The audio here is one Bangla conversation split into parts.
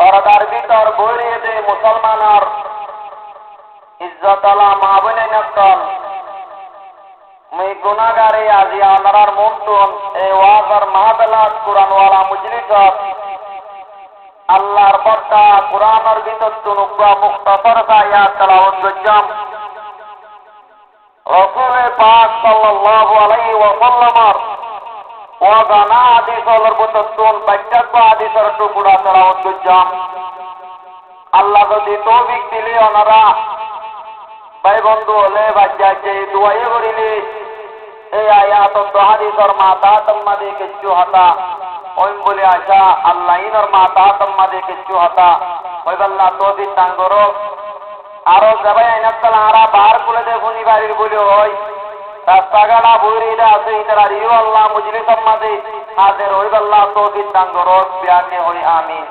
পর্দার ভিতর বইরিয়ে দে মুসলমানের ইজ্জতলা মা বোনে নকল মুই গুনাহগারে আজি আনারার মন্তুন এই ওয়াজর মাহফিলাত কুরআনওয়ালা মজলিসত আল্লাহর বর্তা কুরআনের ভিতর তুনুকা মুখতাসর আয়াত তেলাওয়াত করলাম। রাসূল পাক সাল্লাল্লাহু আলাইহি ওয়াসাল্লামের ওয়াজানা হাদিসের ভিতর তুন 52 হাদিসের টুকরা তেলাওয়াত করলাম। আল্লাহ যদি তৌফিক দিলে ওনারা ভাই বন্ধু হলে বাচ্চাকে দোয়াই করিলে এই আয়াত হাদিসের মাতা তোমাদের কিছু হতা ওই বলে আসা আল্লাহ ইনর মাতা তোমাদের কিছু হতা ওই আল্লাহ তৌফিক দান করো। আরো সবাই আইনাতলা আরা বার করে দে ফোনি বাড়ির বলে হয় রাস্তাঘাটা বইরে আছে ইতারা রিও আল্লাহ মজলিস আমাদের হাজির ওই আল্লাহ তৌফিক দান করো বিয়াকে হই আমিন।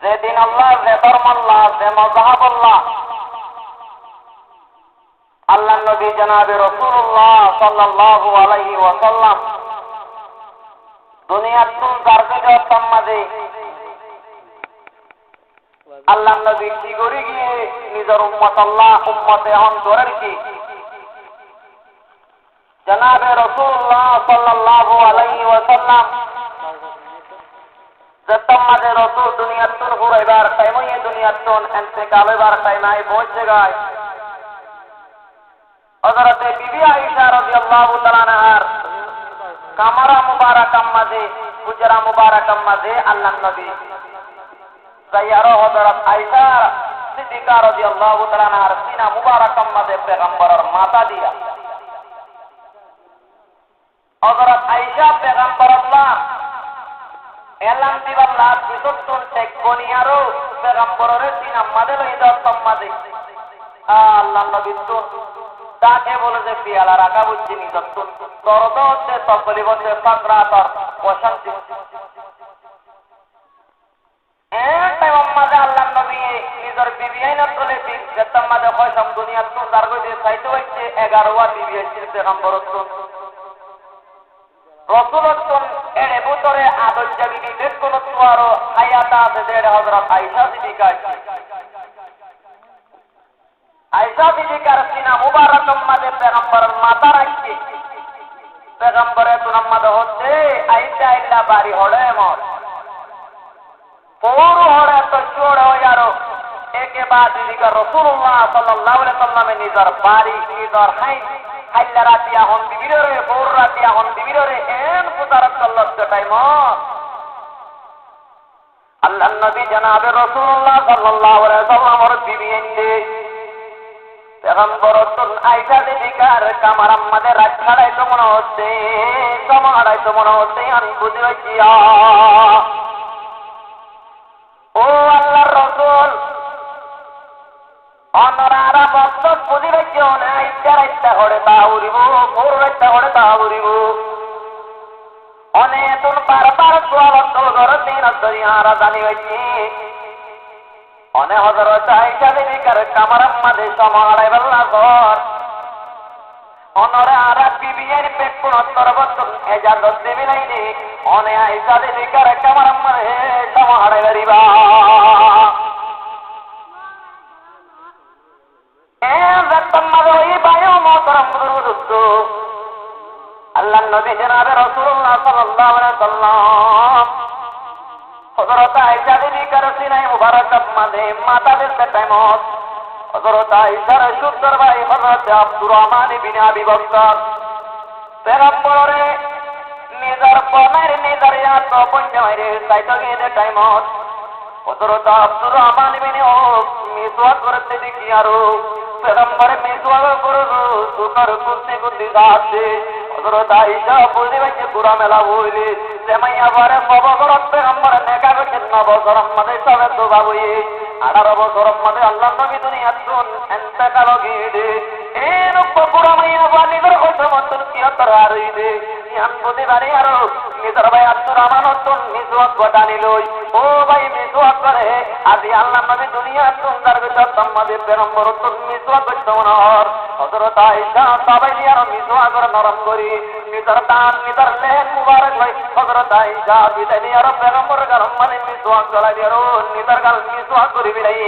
যেদিন আল্লাহ যে ধর্মাল্লাহ যে মযহাবুল্লাহ আল্লাহ নবী জনাবে রাসূলুল্লাহ সাল্লাল্লাহু আলাইহি ওয়াসাল্লাম দুনিয়ার তুল জারকে সম্মাদে আল্লাহ নবী কি করে গিয়ে নিজের উম্মত আল্লাহ উম্মতে অন্তরের কি জনাবে রাসূলুল্লাহ সাল্লাল্লাহু আলাইহি ওয়াসাল্লাম जत्तम्मादे रसूल दुनियातुन हुरैबार टाइम ये दुनियातुन इंतकाल बार टाइम आए पहुंच गए। हजरत बीबी आयशा रज़ियल्लाहु तआला अन्हा कमरा मुबारकम मदे गुजरा मुबारकम मदे अल्लाह नबी सय्यारो हजरत आयशा सिद्दीका रज़ियल्लाहु तआला अन्हा सीना मुबारकम मदे पैगंबर माता दिया। हजरत आयशा पैगंबर अल्लाह এলাম দিবাল্লাহ বিসুত্তুন টেক বনিয়ারো পেগম্বরের দিন আমাদের ইদাত সম্মাদে আল্লাহ নবী তো তাকে বলে যে পিয়ালা রাখা বুঝছি নিদত্তুন দরদ হচ্ছে সকলি বলছে ফাকরাতর প্রশান্তি টাইম আমাদের আল্লাহ নবী নিজের বিবি আইনা চলে যেতাম আমাদের কয়সম দুনিয়ার তুন তার কইতে চাইতে হচ্ছে 11 বিবি আছে পেগম্বরের তুন রসুলতুন এর ভিতরে আদর্শ বিধি কোন তুয়ারো হায়াতা আছে যে হযরত আয়েশা সিদ্দিকা আয়েশা সিদ্দিকার সিনা মুবারকম মাঝে পেগম্বরের মাথা রাখছে পেগম্বরের তুনাম্মাদ হচ্ছে আয়েশা ইল্লা বাড়ি হড়ে মত পুরো হড়ে তো চোড় হয়ে যারো একে বাদ দিকা রাসূলুল্লাহ সাল্লাল্লাহু আলাইহি ওয়াসাল্লামের নিজের বাড়ি নিজের হাই হাইলা রাতিয়া হন বিবিরে বোর রাতিয়া হন বিবিরে এন পুতারাত সাল্লাত টাইম আল্লাহ নবী জনাবে রাসূলুল্লাহ সাল্লাল্লাহু আলাইহি ওয়াসাল্লামের বিবি এনে পেগম্বর তুন আয়েশা দিকার কামার আমাদের রাত ছাড়াই তো মনে হচ্ছে সমাড়াই তো মনে হচ্ছে আমি বুঝি হইয়া ও আল্লাহর রাসূল অনরারা বক্তব্য বুঝিবে কেউ নাই চারাইটা হড়ে বাউরিব পুরাইটা হড়ে বাউরিব অনেতুন বারবার সোয়ালত ঘরে দিন দরিয়ারা জানি হইছি অনে হযরত আয়েশা বিবিকার কামারাম মাঝে সমাড়াই বল্লা ঘর অনরে আরা বিবিয়ের পেট পুনত্তর বছর এজাজত দেবি নাইনি অনে আয়েশা বিবিকার কামারাম মাঝে সমাড়াই বাড়িবা আল্লাহ নবী জনাবে রাসূলুল্লাহ সাল্লাল্লাহু আলাইহি ওয়াসাল্লাম হযরত আয়েশা বিবিকার সিনায়ে মুবারকাত মাঝে মাথা দিতে টাইমত হযরত আয়েশার সুন্দর ভাই হযরত আব্দুর রহমান ইবনে আবি বকর পেগম্বরে নিজের পনের নিজরিয়া তো পঞ্জাইরে সাইতো গিয়ে টাইমত হযরত আব্দুর রহমান ইবনে ও মিসওয়াক করতে দেখি আরো পেগম্বরে মিসওয়াক করো সুকার করতে করতে যাচ্ছে হযরত আয়েশা বুঝিবে যে পুরা মেলা হইলে সেমাইয়া বারে সবগরত পেগম্বরে নেকা করতে নবগর আমাদের সবে তো বাবুই 18 বছর মধ্যে আল্লাহ নবী দুনিয়াত ইন্তেকাল গিয়ে এর পুরা মাইয়া বালি করে হইতো তুলকিয়তর আরইবে ইয়ান বুঝি বাড়ি আরো নিজর ভাই আব্দুর রহমান মিজওয়াক গটানি লই ও ভাই মিজওয়াক করে আজি আল্লাহ নবী দুনিয়া সুন্দর ভিতর তোমাদের পেরম্বর তো মিজওয়াক করতমনর হযরত আয়েশা সবাই আর মিজওয়াক করে নরম করি নিজর দান নিজর লেন মুবারক ভাই হযরত আয়েশা বিদানি আর পেরম্বর গরম মানে মিজওয়াক গলাই দিও নিজর গাল মিজওয়াক করি বিলাই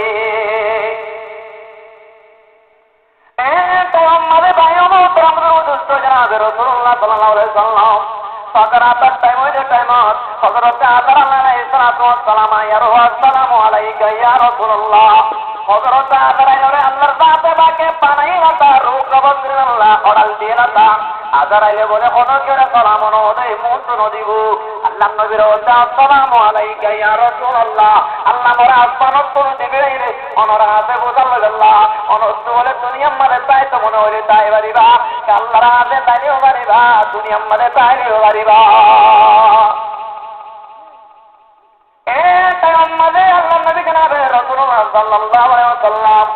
আমাদের ভাইও দুষ্ট জানাবে রাসূলুল্লাহ সাল্লাল্লাহু আলাইহি ওয়াসাল্লাম ফাকরাতার টাইম ওই টাইম হযরত আদর আলাইহিস সালাতু ওয়াস সালাম ইয়া আসসালামু আলাইকা ইয়া রাসূলুল্লাহ হযরত আদর আল্লাহর জাতে বাকে বানাইলা তা রূপ বদরিল্লাহ ওরাল দিলাতা আদর আইলে বলে কোন করে সালাম নদে মুত নদিব আল্লাহ নবীর আসসালামু আলাইকা ইয়া রাসূলুল্লাহ আল্লাহ মোরা আসমানত কোন দিবে রে অনরা হাতে বোঝাল আল্লাহ অনস্ত বলে দুনিয়া মধ্যে তাই তো মনে হইলে তাই বাড়িবা আল্লাহর হাতে তাইও বাড়িবা দুনিয়া মধ্যে তাইও বাড়িবা এ তাই আমাদের আল্লাহ নবী জনাবে রাসূলুল্লাহ সাল্লাল্লাহু আলাইহি ওয়াসাল্লাম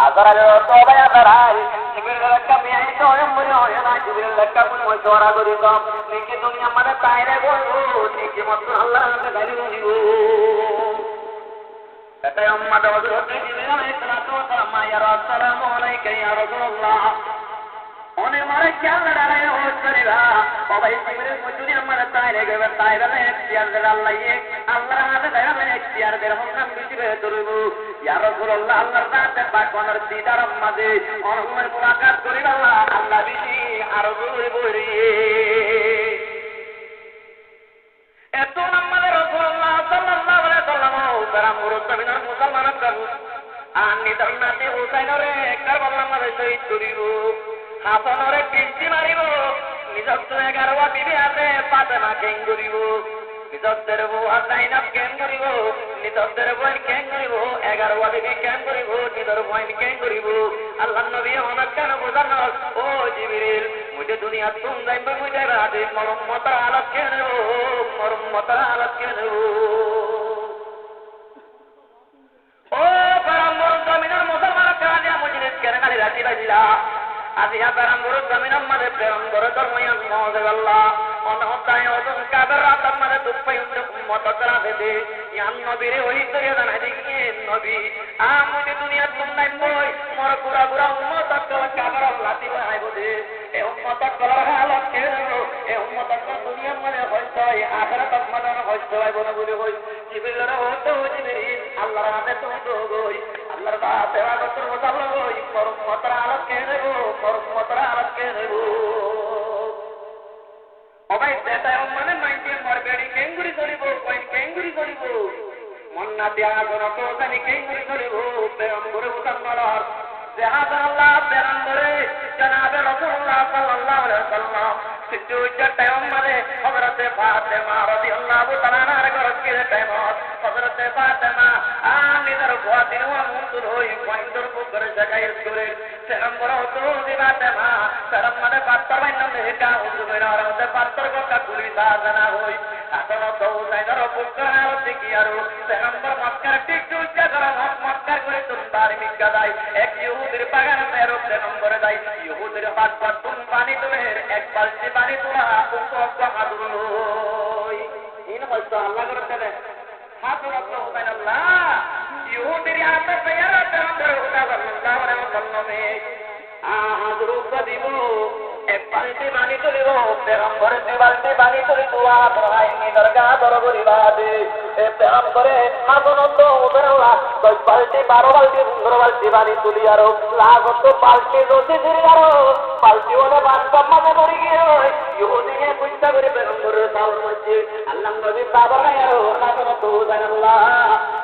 আদর আলে তোবা আদর আই জিবরিল কামি আই তো মনে হয় না জিবরিল কামি মশওয়ারা করি তো নিকি দুনিয়া মধ্যে তাইরে বলবো নিকি মত আল্লাহ হাতে গালি দিব তাই উম্মত হযরত জিবরিল আলাইহিস সালাতু ওয়াস সালাম ইয়া আসসালামু আলাইকা ইয়া রাসূলুল্লাহ ওনে মারে খেয়াল দাঁড়ায় হোস করিবা সবাই জিবরিল মজুরি আমার তাইরে গবে তাইরে এখতিয়ার দে আল্লাহ আল্লাহর হাতে দাঁড়াবে এখতিয়ার দে রহমান বিজিবে দরুব ইয়া রাসূলুল্লাহ আল্লাহর জাতে পাক ওনার দিদার মাঝে অনমের মুলাকাত করিবা আল্লাহ বিজি আর বলি এত আমাদের রাসূলুল্লাহ সাল্লাল্লাহু আলাইহি ওয়াসাল্লাম পেরামুর জমিনের মুসলমানক কাবু আনি দরনাতে হুসাইনরে কারবালার মাঝে শহীদ করিব হাসানরে পিঞ্চি মারিব নিজর 11 বিবি আছে ফাতেমা কেন করিব নিজর বউ জাইনাব কেন করিব নিজর বোন কেন করিব 11 বিবি কেন করিব নিজর বোন কেন করিব আল্লাহর নবী অনেক কেন বোঝানো ও জিবরিল মুঝে দুনিয়া তুম যাইবা মুঝে রাতে মরম্মতের হালত কেন মরম্মতের হালত কেন ও পেরাম্বর জমিনের মুসলমান কাজিয়া মজলিস কেন খালি রাতি বাজিলা আজিয়া পেরাম্বর জমিনের মাঝে পেরাম্বর ধর্ময়ান মহদেবাল্লাহ অনহতায় ওজন কাবের রাতার মাঝে দুপাই উম্মত রাতে দে ইয়ান নবীরে ওই তরিয়া জানাই দেখি নবী মুঝে দুনিয়া তুম নাই বই মোর পুরা পুরা উম্মত কাবের লাতি আইব দে এ উম্মত করার হালত কেন এ উম্মত দুনিয়ার মাঝে হইছে আখিরাত মাঝে হইছে আইব না বলে কই জিবরিলের হতো জিবরিল আল্লাহর হাতে তুমি তো গই আল্লাহর হাতে রাগতর বসাল গই মরম্মতের হালত কেন মরম্মতের হালত কেন অবাই দেতায় মানে মাইকে মরবেড়ি কেঙ্গুরি ধরিব কইন কেঙ্গুরি ধরিব মন্না দিয়া গন তো জানি কেঙ্গুরি ধরিব পেগম্বরে মুসলমানর জাহাদ আল্লাহ পেগম্বরে জনাবে রাসূলুল্লাহ সাল্লাল্লাহু আলাইহি ওয়াসাল্লাম সিজুজা টাইম মানে হযরতে ফাতেমা রাদিয়াল্লাহু তাআলা আনহার গরজকে টাইম হযরতে ফাতেমা নিজের গোয়াতির মুনতুর হই কইন্দর করে জায়গায় করে পেগম্বর তো ফাতেমা শরম মানে পাত্তর বাইন মেকা উজুবের আরতে পাত্তর কথা কুলি দানা হই আসল তো জায়গার বুকরা হতে কি আর পেগম্বর মক্কার টিকু জায়গা মক্কার করে তুমবার মিকা দাই এক ইহুদির বাগানে মেরো পেগম্বর দাই ইহুদির হাত পা তুম পানি তুলে এক বালতি পানি তোলা কুকো হাদুল হই ইন হইতো আল্লাহ করতে দে হাত রাখলো সুবহানাল্লাহ ইহুদির হাত পেয়ারা পেগম্বর সাল্লাল্লাহু আলাইহি ওয়াসাল্লাম হাজরত দিব এক বালতি পানি তুলিব পেগম্বর দুই বালতি পানি তুলি দোয়া করাইনি দরগা দরগরিবা দে এ পেগম্বরে হাজরত উবরাল্লাহ 10 বালতি 12 বালতি 15 বালতি পানি তুলি আর লাগত বালতি রসি ধরে আর বালতি ওলে বান্দা মানে মরি গিয়ে ইহুদিকে কুইতা করে পেগম্বরের সাউর মধ্যে আল্লাহ নবী সাবর আর হাজরত উবরাল্লাহ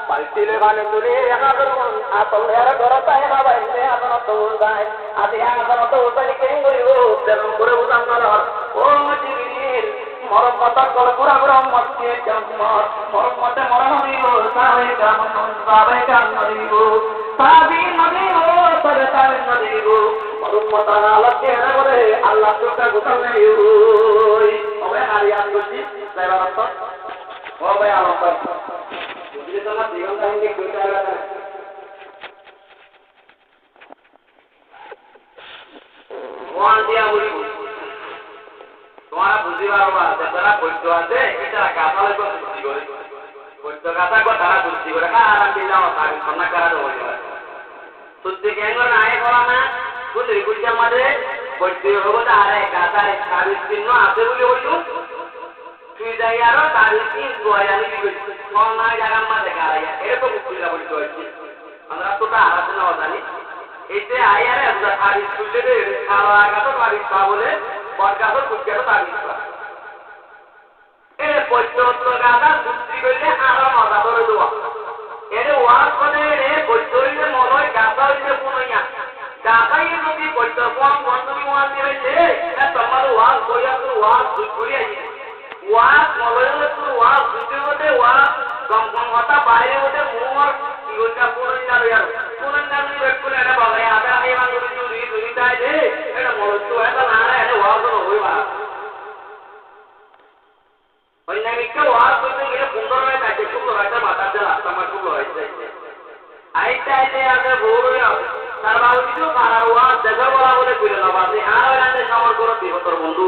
বালতিলে পানি তুলি হাজরত আসল এর ঘরটায় হাবাইলে হাজরত উজাই আদি হাজরত উজাই কেন করিব পেগম্বরে উজামার ও জিবরিল মরম্মতার করে পুরা পুরা মতকে জাম্মত মরম্মতে মরণ দিব সাহাবে কাম দিব সাহাবী নবী ও তবে তার নবী মরম্মতার আলোকে করে আল্লাহ তোকে গোটাল নেই ওই ওবে হারিয়ান করছি ড্রাইভার তো ও ভাই আলো ভাই বুঝলি তো না জীবন কাহিনী কইতে হবে ওয়ান দিয়া বলি তোমারা বুঝি পারবা যারা বৈদ্য আছে এটা গাছালে সৃষ্টি করে বৈদ্য গাছা তারা সৃষ্টি করে আরাম দিলাম তাদের সন্না করা দেবো সত্যি কেন আয় করা না বুঝলি বুঝছে আমাদের বৈদ্য হবো আরে গাছায় তাদের চিহ্ন আছে বলে হইল তুই যাই আরো তাদের তিন দোয়ালি সন্না জায়গার মাঝে গাড়াইয়া এরকম বুঝলা বৈদ্য হয়েছে আমরা তোটা আলোচনা জানি এতে আয়ারে আমরা তারিখ তুলে দে খাওয়া গাছও তারিখ পা বলে বট গাছও কুচকারও তারিখ পা এ বৈদ্য গাছা সৃষ্টি করলে আরো মজা ধরে দেওয়া এর ওয়াজ করে রে বৈদ্য হইলে মনে হয় গাছা হইলে পুনইয়া গাছাই যদি বৈদ্য কম বন্ধুনি ওয়াজ দিবে তোমার ওয়াজ বইয়া তোর ওয়াজ দুই করিয়া ওয়াজ মনে তোর ওয়াজ দুইতে হতে ওয়াজ কম কম কথা বাইরে হতে মোর কি ওইটা পুনইয়া রইয়া পুনইয়া যদি বেকুলে এটা বলে আদা এই মানে যদি দুই তাই দে এটা মরতো এটা না এটা ওয়াজ হইবা অন্যামিককে ওয়াজ করতে গেলে সুন্দর হয়ে থাকে সুন্দর একটা মাথার যে রাস্তা আমার সুন্দর হয়ে যায় আইতে আইতে আগে ভোর হয়ে তার বাবু কিছু পাড়ার ওয়াজ দেখা বলা বলে কইলে না বাসে আর আগে আমার কোনো বিপদর বন্ধু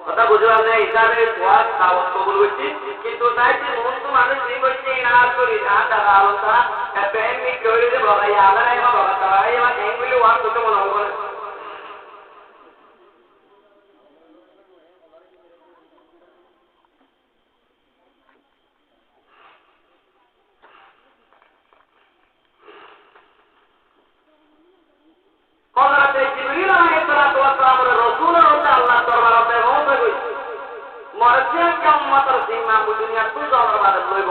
কথা বুঝলাম না হিসাবে ওয়াজ দাওয়াত কবুল হচ্ছে কিন্তু চাইছি মন তো মানুষ এই করছে না করি না তারা আলোচনা একটা এমনি করে যে বলা আবার এবার বলা তারা এবার এমনি ওয়াজ করতে মনে হবে হযরত জিবরিল আলাইহিস সালাতু ওয়াস সালাম রাসূল আল্লাহ দরবারে পৌঁছে গেছে মরছে কিয়ামতের সীমা দুনিয়া তুই দরবারে লইব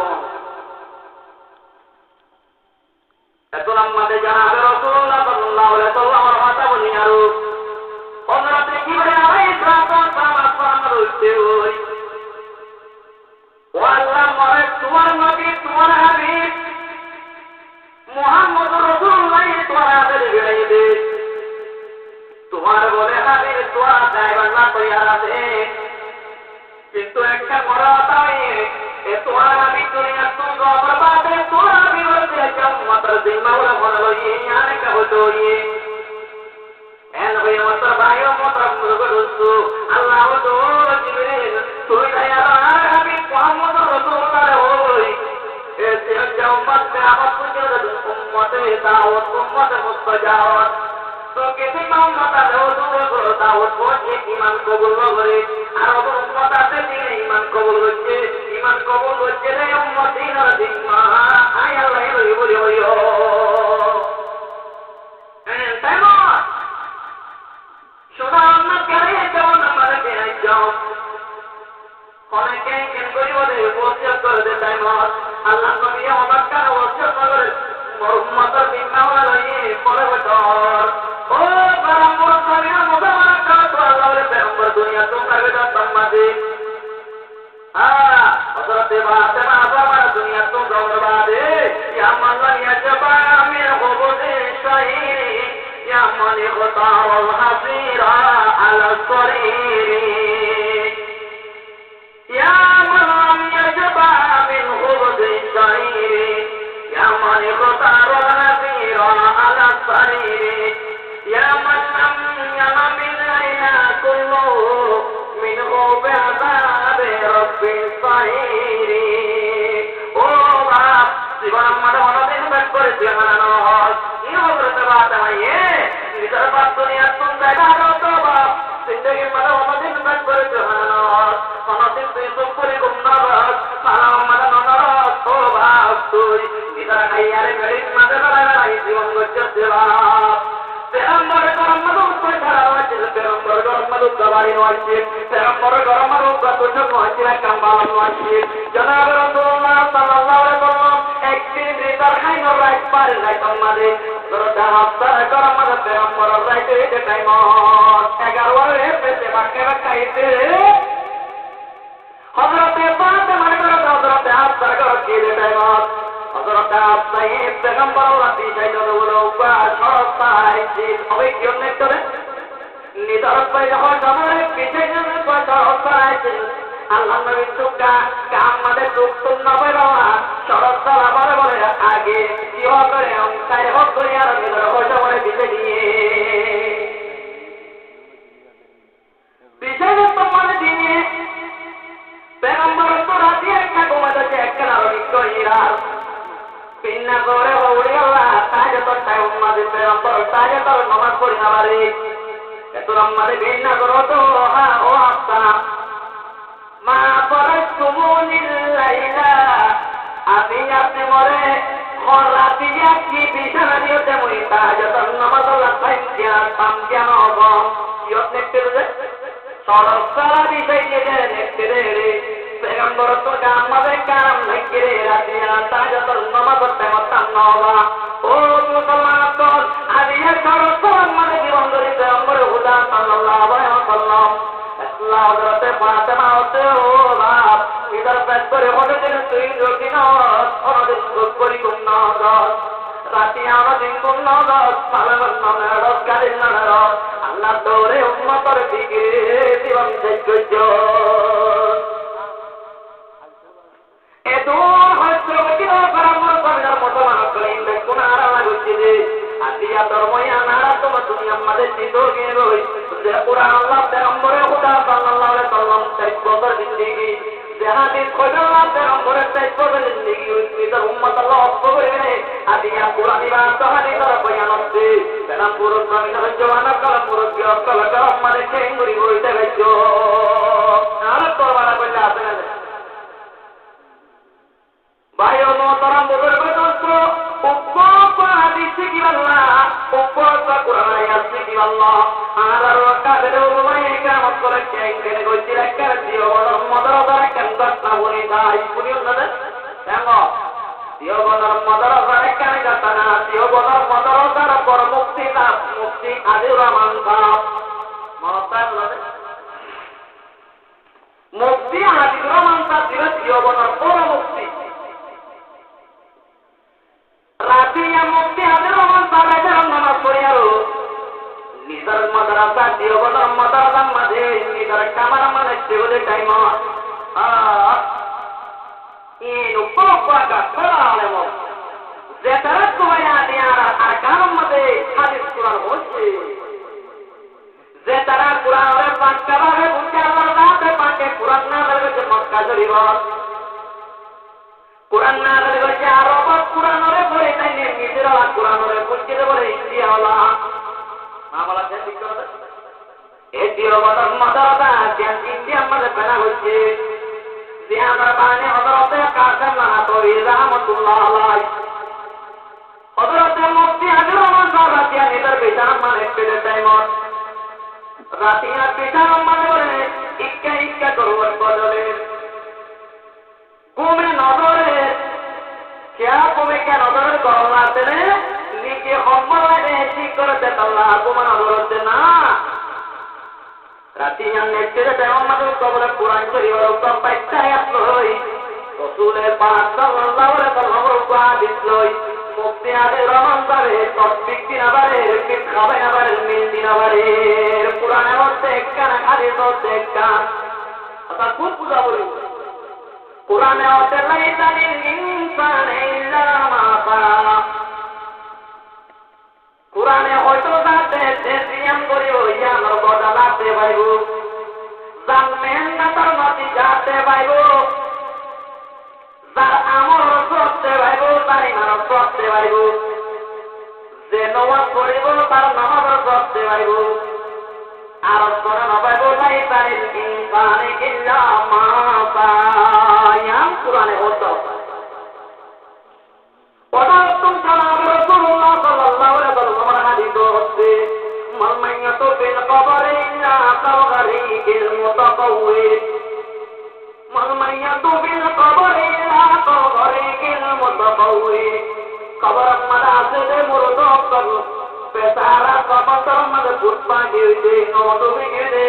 এখন আমাদের জানাবে রাসূলুল্লাহ সাল্লাল্লাহু আলাইহি ওয়াসাল্লামের কথা বলি আর হযরত জিবরিল আলাইহিস সালাতু ওয়াস সালাম বলতে ওই ও আল্লাহ মরে তোমার নবী তোমার হাবিব মুহাম্মদুর রাসূলুল্লাহ তোমার হাতে বিদায় দে তোমার বলে হাবিব তোরা যাইবার না তৈয়ার আছে কিন্তু একটা বড় কথা এ তোমার হাবিব দুনিয়া তুই বরবাদে তোরা বিরুদ্ধে কিয়ামতের দিন মাওলা বলে লইয়ে আনে কা হতোই এন ভাই আমার ভাই ও মোতরম গুরুসু আল্লাহ তো জিবরিল তুই যাইয়া হাবিব মুহাম্মদুর রাসূলুল্লাহ ওই এ যে উম্মত কে আমার পুজোর উম্মতে দাওয়াত উম্মতে মুস্তাজাওয়াত তো কেতে উম্মত আছে ও তো দাওয়াত পৌঁছে ঈমান কবুল করে আর ও উম্মত আছে দিনে ঈমান কবুল হচ্ছে রে উম্মতিনা দিমা আয় আল্লাহ এই বলি হইও তাই না সুদা উম্মত করে যেমন আমাদের কে যাও অনেকে কেন করিব দে ওসিয়ত করে দে তাই না আল্লাহ নবী আমাদের কাছে ওসিয়ত করে উম্মতের দিমা লইয়ে পরে বছর ও পরম্পর দুনিয়া মুবারক তো আল্লাহ রে পরম্পর দুনিয়া তো করবে না সম্মাদে হযরতে বাতে মাহবা দুনিয়া তো গৌরবাদে ইয়া মাল্লা ইয়া জাবা আমির হবদে শাহী ইয়া মানি খতা ওয়াল হাসিরা আলা সরিরি ইয়া মাল্লাম ইয়া জাবা মিন হবদে শাহী ইয়া মানি খতা ওয়াল হাসিরা আলা সরিরি يا من لم ينم الليل كله منه بعذاب رب الصهير ও বাপ জীবন আমার অনেকদিন বেশ করেছি হারানোর এই অবরত বাত আমায় নিজের বাপ দুনিয়ার তুম জায়গা তো বাপ জিন্দগি মানে অনেকদিন বেশ করেছি হারানোর অনেকদিন তুই তুম করে গুমনাবাস সালাম মানে ননর ও বাপ তুই নিজের খাইয়ারে গরিব মাঝে বেড়াই জীবন করছে বাপ পেগম্বর গরমদু কই ধরা হচ্ছে পেগম্বর গরমদু দবাই হচ্ছে পেগম্বর গরমদু কত হচ্ছে কাম্বাল হচ্ছে জনাব রাসূলুল্লাহ সাল্লাল্লাহু আলাইহি ওয়াসাল্লাম একদিন রিতার খাইনো রাইট পার রাইট আমাদের দরদা হাফতার গরমদ পেগম্বর রাইট এই টাইম 11 এর পেতে বাকে খাইতে হযরতে ফাতেমা হযরতে হাফতার গরম কি টাইম হযরত সাইয়েদ পেগম্বর আল্লাহ দিশাইলো বলো বা সরতাই জিত হবে কি অনেক করে নিদার পাই যখন আমারে পিছনে যাবে সরতাই আল্লাহ নবী সুকা আমাদের দুঃখ না বেরোয়া সরতা আমার বলে আগে কি করে অঙ্কায় হোক করে আর নিদার হয়ে বলে পিছে দিয়ে পিছনে তোমার আগে তার নামাজ পড়ি না পারে এত আমাদের ভিন্ন করো তো হ্যাঁ ও আস্তা মা পরে তুমুনিল্লাইলা আমি আপনি মরে রাতি কি বিছানা দিয়েছে মই তাহাজ্জুদ নামাজ লাগাই দিয়া সামজ্ঞান হব ইয়ত নেক্তে যে সরসরা বিষয় দিয়ে নেক্তে রে পেগম্বর তো আমাদের কাম নাকি রে রাতি তাহাজ্জুদ নামাজ পড়তে নবা ও মুসলমান তো আদিয়া সরসরা মানে জীবন ধরে পেগম্বর হুদা সাল্লাল্লাহু আলাইহি ওয়াসাল্লাম আল্লাহ হযরতে ফাতেমা হতে ও বাপ ইদার পেট করে হতে দিন তুই রকি না অনদিন করি কোন না রাতি আমাদিন কোন না পালন না রস গাড়ি না আল্লাহ দৌড়ে উম্মতের দিকে জীবন শেষ এ দূর হচ্ছে কি পরামর্শ করার মতো মানুষ করে কোন আরা লাগুচ্ছে যে আদিয়া ধর্ময়া নারা তোমার তুমি আমাদের চিতো গিয়ে রই যে পুরা আল্লাহ পেগম্বরে হুদা সাল্লাল্লাহু আলাইহি ওয়াসাল্লাম 23 বছর জিন্দেগি হাদিস খোঁজা পেগম্বরের 23 বছর জিন্দেগি উম্মতের উম্মত আল্লাহ অফ করে গেলে আদিয়া কুরআনি বা হাদিসের বয়ান হচ্ছে বেলা পুরো প্রমিনের জওয়ানা কালাম পুরো কি অকল কালাম মানে চেঙ্গুরি হইতে গেছো আর করবানা কইলা আছে না ভাই ও মোহতারাম বুজুর্গ দোস্ত উপক হাদিস কি আল্লাহ উপক কুরআন আয়াত কি আল্লাহ আর ওয়াকাদের উলমায়ে কিরামত করে কেন কইছিল কার দিও বলম মদরদার কেন কথা বলি তাই শুনিও না দেখো দিও বলম মদরদার কেন কথা না দিও বলম মদরদার পর মুক্তি না মুক্তি আজির রহমান সাহেব মহতারাম মুক্তি আজির রহমান সাহেব দিও বলম পর মুক্তি রাতিয়া মুক্তি আজির রহমান সাহেব নামাজ পড়ি আর নিজের মাদ্রাসা দিও বলম মাদ্রাসা মাঝে নিজের কামার মানে সেগুলো টাইম ইন উপকা করা আলেম যে তারা কয় আদিয়ার আর কারণ মধ্যে হাদিস কোরআন হচ্ছে যে তারা কোরআনের পাঁচটা ভাগে বুঝতে আল্লাহর রাতে পাকে কোরআন না বলছে মক্কা শরীফ কোরআন না বলছে আরব কোরআনরে পড়ে তাই নিজের কোরআনরে বুঝতে বলে ইন্ডিয়া ওলা মামলা ঠিক করে এই দিরবদর মাদ্রাসা জ্ঞান ইন্ডিয়া মধ্যে পেনা হচ্ছে যে আমার বাণী হযরতে কাসেম নানাতরি রাহমাতুল্লাহ আলাইহি হযরতে মুফতি আজির রহমান সাহেব রাতিয়া নিদার বিধান মানে পেলে টাইম রাতিয়া বিধান মানে বলে ইক্কা ইক্কা করবার বদলে ঘুমে নজরে क्या तुम्हें क्या नजर गरम आते ने नीचे हम्मा वाले ठीक करते तल्ला घुमाना बोलते ना राती यहाँ नेक्स्ट डे टाइम मतलब कबले कुरान शरीफ और उसका पैसा है आप लोग रसूल पाक सल्लल्लाहु अलैहि वसल्लम को आदेश लोई मुफ्ती आदे रहमान साहब तस्बीह दिन आबारे फिर खावे आबारे मिल दिन आबारे कुरान होते काना खाली होते कान अतः खूब पूजा बोली कुरान होते लैसा लिल इंसान इल्ला मा सा कुरान होतो जाते देसियम करियो या नरबदा लाते भाईबो জানমেন না তার নদী যাতে ভাইবো যার আমল করতে ভাইবো তার ইমান করতে ভাইবো যে নামাজ পড়িব তার নামাজ করতে ভাইবো আর করে না ভাইবো নাই তার ইনসান ইল্লা মা সায়াম কুরআনে হতো পদার্থম সালাম রাসূলুল্লাহ সাল্লাল্লাহু আলাইহি ওয়াসাল্লাম হাদিস হচ্ছে মালমাইয়াতু বিল কবরে ইল্লা কাগরিকিল মুতাকাউই মালমাইয়াতু বিল কবরে ইল্লা কাগরিকিল মুতাকাউই কবর মাদা আছে মুরদ কর পেসারা কবর মাদা গুটপা গিয়ে নটো গিয়ে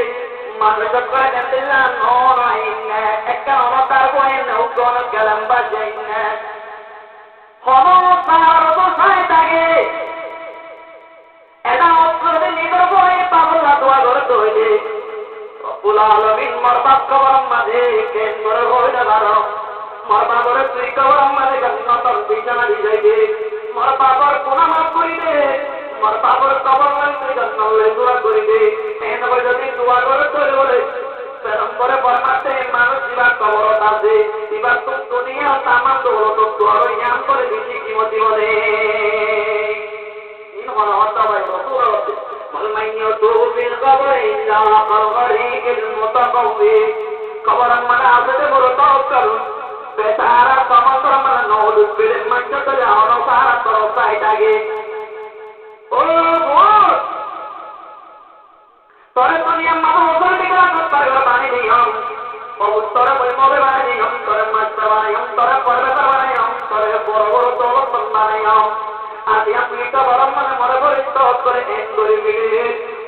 মানুষ করে দেন নো রাইনে একটা অনতার কোয়ে নৌকন গলম বাজাইনে হলো তার বসায় থাকে এটা অপরাধে নিদর বই পাবলা দোয়া করে দইলে রব্বুল আলামিন মারবাত কবর মাঝে কেন্দ্র হইনা বারো মারবা করে তুই কবর মাঝে গন্নতর বিছানা দিইবে মারবা কর কোনা মাফ করিবে মারবা কর কবর মাঝে তুই গন্নলে দোয়া করিবে এন করে যদি দোয়া করে তোলে বলে পেরম্বরে পরমাতে মানুষ জীবা কবর আছে জীবা তো দুনিয়া সামান দৌড় তো দোয়া ইয়াম করে দিছি কি মতি বলে ইন হলো হতো ভাই রসুল हुए cover mana asete moro tawakkalun betara samantar mana nolu bele mancha to jaano sara toro saitage o bol tore dunia mama odor dikala par bani dei hum bahut tore moi mobe bani dei hum tore masta bani hum tore parvata bani hum tore boro boro dolok bani hum adia pita baram mana mara bori to kore endori bile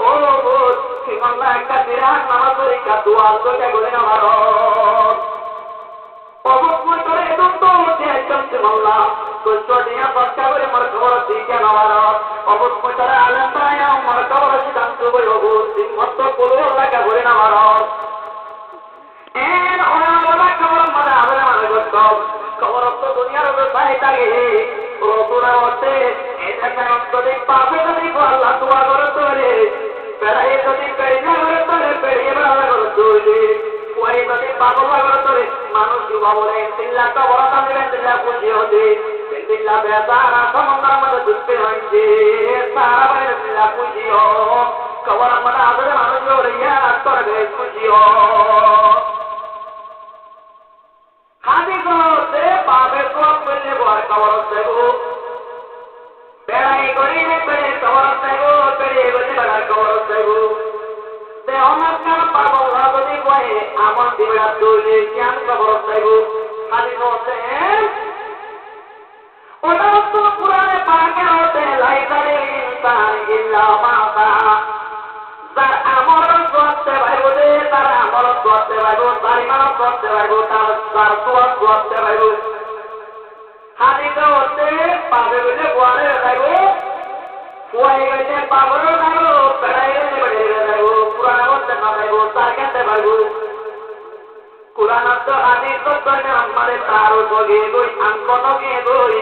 o bol kimalla ekta diran namazori ka dua ko ke gole na maro obot moi tore edon to je ekam kimalla to dia bakka bore mar khobor dike na maro obot moi tore alam taya mar khobor sidam to boy obot sin motto polo la ka gole na maro en ona wala khobor mara avela mara gotto khobor to dunia ro sai tage o pura ote eta ka to de pape to de Allah dua karo tore perai to de perina karo tore periye bala karo tore kuai to de papo karo tore মানুষ যুবা বলে তিল্লা তো বড় দাম দিবেন তিল্লা খুশি হতে তিল্লা বেচারা সমন্দর মধ্যে ডুবতে হয়েছে সারা বাইরে তিল্লা খুশি হো কবর মধ্যে আদরে মানুষ বলে ইয়া তোর বেশ খুশি হো খাদি করতে পাবে সব বললে বড় কবর দেব বেড়াই করিলে বেড়ে কবর দেব বেড়ে বলে বড় কবর দেব তে অনাকার পাবো রাগদি কয়ে আমার দিবড়া দোলে জ্ঞান কবর দেব খালি নতে ওটা তো পুরানে পাকে হতে লাইকারে ইনসান ইল্লা মাতা যার আমল করতে পারবো দে তার আমল করতে পারবো তার ইমান করতে পারবো তার দোয়া করতে পারবো খালি নতে পাবে বলে বলে দেব ফুয়াই গেছে পাবর দেব পেড়াই গেছে বেড়ে দেব পুরানা বলতে না দেব তার কেটে পারবো কুরআন তো হাদিস তো করে আমারে তারও গগে গই আঙ্কন গে গই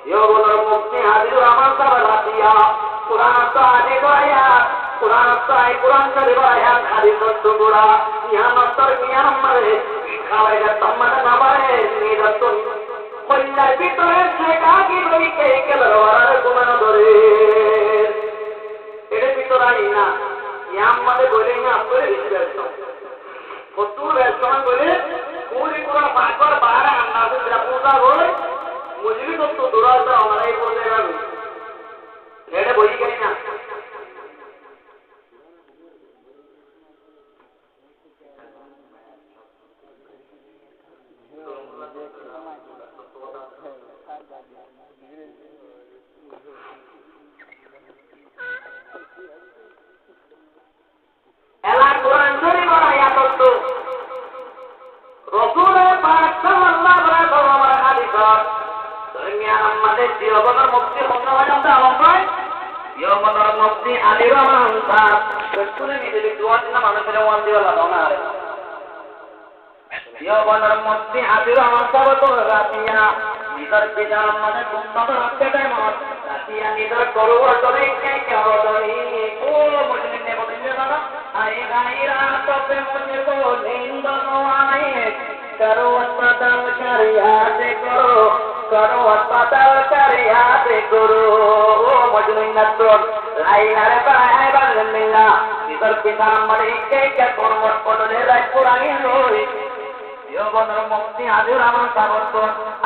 ইয়ো বলর মুক্তি হাদিস আমার সারা দিয়া কুরআন তো আদি গয়া কুরআন তো আই কুরআন করে গয়া হাদিস তো গোড়া ইয়া নতর মিয়া আমারে খাওয়াই না তোমার না পারে নিরত কইলা ভিতরে সে কাকি গই কে কে দরবার গুমান ধরে এর ভিতরাই না ইয়া আমাদের বলে না করে বিশ্বাস Betul restoran boleh, puri pura pakar barang nasi tidak puasa boleh, mujib itu durah itu orang lain boleh kan? Ada boleh kan ini? Elang Quran suri orang itu. Rasul Pak sallallahu alaihi wasallam hadis. Dunia আমাদের জীবনের মুক্তি হতে হয় আমরা আল্লাহ জীবনের মুক্তি আদির মানসা শুনে নিজে দোয়া দিনা মানুষের ওয়ান দিওয়া লাগাও না আরে জীবনের মুক্তি আদির মানসা তো রাতিয়া নিদর বিজার মানে উন্নত রাখতে দেয় মত রাতিয়া নিদর করো ধরে কে কেউ ধরে ও মুসলিম নে বলেন না আই গায়রা তবে মনে তো নিন্দনো আনে করো পদাল করিয়াত করো পদাল করিয়াত করো ও মজনুন নতর লাইলারে পায় বালমিল্লা নিদর বিজার মানে কে কে করমত পদলে রাই পুরানি লই জীবনের মুক্তি আদির আমার সাবত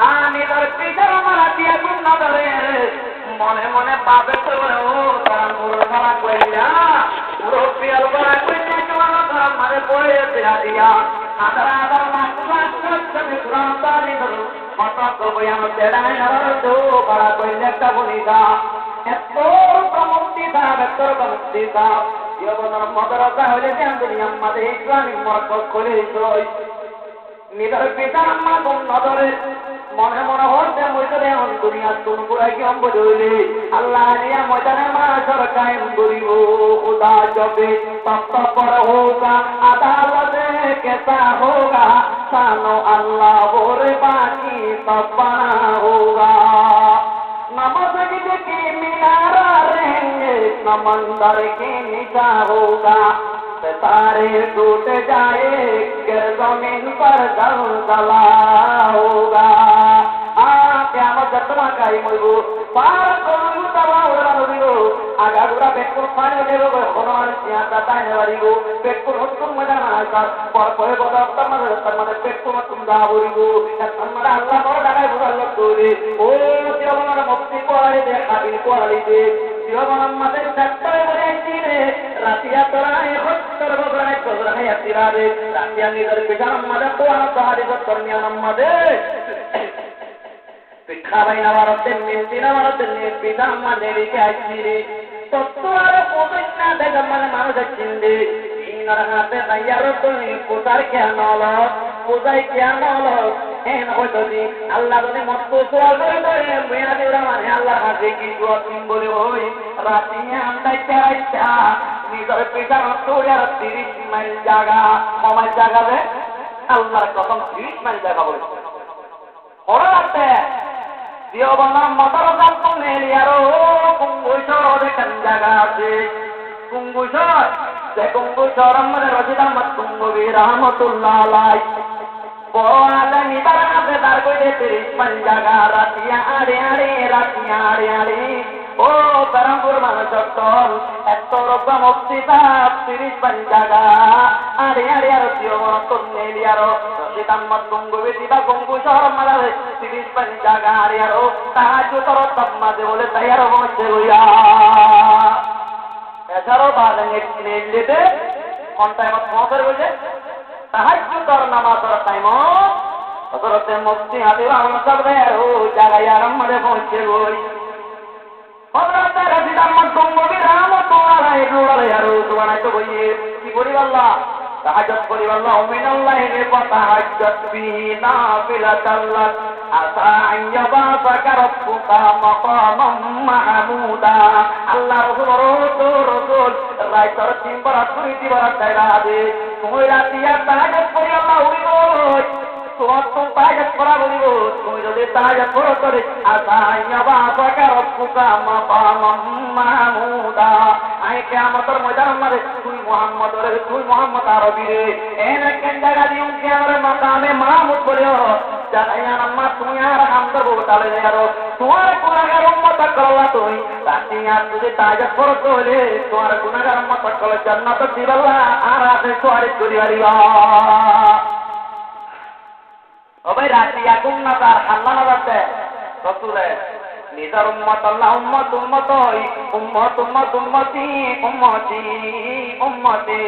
আমি তোর পিছর মারা দিয়া গুণ ধরে মনে মনে পাবে তো ও তারা মুরো মারা কইলা মুরো পিয়াল মারা কইলা জওয়ানা তারা মারে পড়ে দিয়া দিয়া আদার আদার মাস তুমি কুরআন তারি ধরো মাতা কবই আমার তেড়ায় আর তো মারা কইলা একটা বলিদা এত প্রমুক্তি দা বেতর মুক্তি দা জীবনের মদরসা হইলে দেন দুনিয়া আমাদের ইসলামিক মরকজ করে দিই নিদর পিতা আম্মা কোন নদরে মনে মনে হচ্ছে মইদরে অন দুনিয়া তুন পুরা কি অম্ব দইলে আল্লাহ নিয়া ময়দানে মা সরকার করিব খুদা জবে তপ্ত পর হোগা আদালতে কেসা হোগা সানো আল্লাহ ওরে বাকি তপনা হোগা नमज के मीनारा रहेंगे समंदर के निशा होगा सितारे टूट जाए गिर जमीन पर दलदला होगा क्या मत तुम्हारा ही मुझको पार करूँ तबाह हो আগাগোড়া পেটকুর পানি দেব হনুমান সিংহটা তাই নেবারিব পেটকুর হতুন মজা না আসার পরে কথা তার মানে পেটকুর হতুন দা বলিব তার মানে আল্লাহ বড় টাকায় বুঝাল করে ও দেবনার মুক্তি কোয়ালি দে খাবিল কোয়ালি দে দেবনার মাঝে চারটায় বলে একদিনে রাতিয়া তোরায় হত্তর বগরায় তোরায় আতিরারে রাতিয়া নিজের পিছার মাঝে কোয়াল তাহারি সত্তর নিয়ার মাঝে পিঠাবাই নামারতে মিন্তি নামারতে পিতা মানে রেখে আসছিরে তত্ত্বার পবিত্রা দেখে মানে মানুষ চিন্দি ইনার হাতে তাইয়ারো তুমি পূজার কেন হলো পূজায় কেন হলো হ্যাঁ হয়তো দি আল্লাহ যদি মত সোয়াল করে মেয়া দেওয়া মানে আল্লাহ হাতে কি দিন বলে ওই রাতি আন্দাই চাইছা নিজের পিতার তোড়ার 30 মাইল জায়গা কমাই জায়গাবে আল্লাহর কসম 30 মাইল জায়গা বলে ওরা রাখতে দেওবনার মাতার জানতো নেলিয়ারো কুঙ্গুইছর দেখেন জায়গা আছে কুঙ্গুইছর যে কুঙ্গুইছর আমাদের রশিদ আহমদ কুঙ্গবী রহমতুল্লাহ আলাই বড় আলেমি তার হাতে তার কইলে 30 মাইল জায়গা রাতিয়া আড়ে আড়ে ও কারামপুর মানুষ এত রব্বা মুক্তি তাপ 30 মাইল জায়গা আড়ে আর দেওবন তোর নেলিয়ারো রশিদ আহমদ কুঙ্গবী দিবা কুঙ্গুইছর আমাদের 30 মাইল জায়গা আড়ে আরো তাহাজুদ তোর সব মাঝে বলে তাইয়ারো বসে হইয়া এছাড়াও বাজানে নেলিতে কোন টাইমত পৌঁছার বলে তাহাজুদ তোর নামাজের টাইম হযরতে মুফতি হাবিব আহমদ সাহেব ও জায়গায় আর আমাদের পৌঁছে হই হযরতে রশিদ আহমদ কুঙ্গবী রহমতুল্লাহ আলাইহি আরো সুবহানাল্লাহ তো বইয়ে কি বলি আল্লাহ তাহাজ্জুদ করি আল্লাহ মিনাল্লাহি ওয়া তাহাজ্জুদ বিহি নাফিলাতাল্লাহ আসা আইয়াবাকা রাব্বুকা মাকামাম মাহমুদা আল্লাহ রাসূল রাইতর তিনবার করি দিবার দাইরা দে তুমি রাতিয়া তাহাজ্জুদ করি আল্লাহ উড়িব তোমার তো তাহাজ্জুদ করা বলিব তুমি যদি তাহাজ্জুদ করো তোরে আসা আইয়াবাকা রাব্বুকা মাকামাম মাহমুদা আই কিয়ামতের ময়দানে তুই মুহাম্মদ আরবি রে এনে কেন জায়গা দিও কিয়ামতের মাকামে মাহমুদ বলিও জানাইয়া আম্মা তুমি আর হামদর বলতালে যারো তোমার গুনাহগার উম্মত করলা তুই রাতিয়া তুই তাহাজ্জুদ করো তোরে তোমার গুনাহগার উম্মত করলা জান্নাত দিবাল্লা আর আছে সোয়ারি করিবারিবা ও ভাই রাতিয়া গুনাহ তার আল্লাহ না বাতে রাসূলে নিজের উম্মত আল্লাহ উম্মতি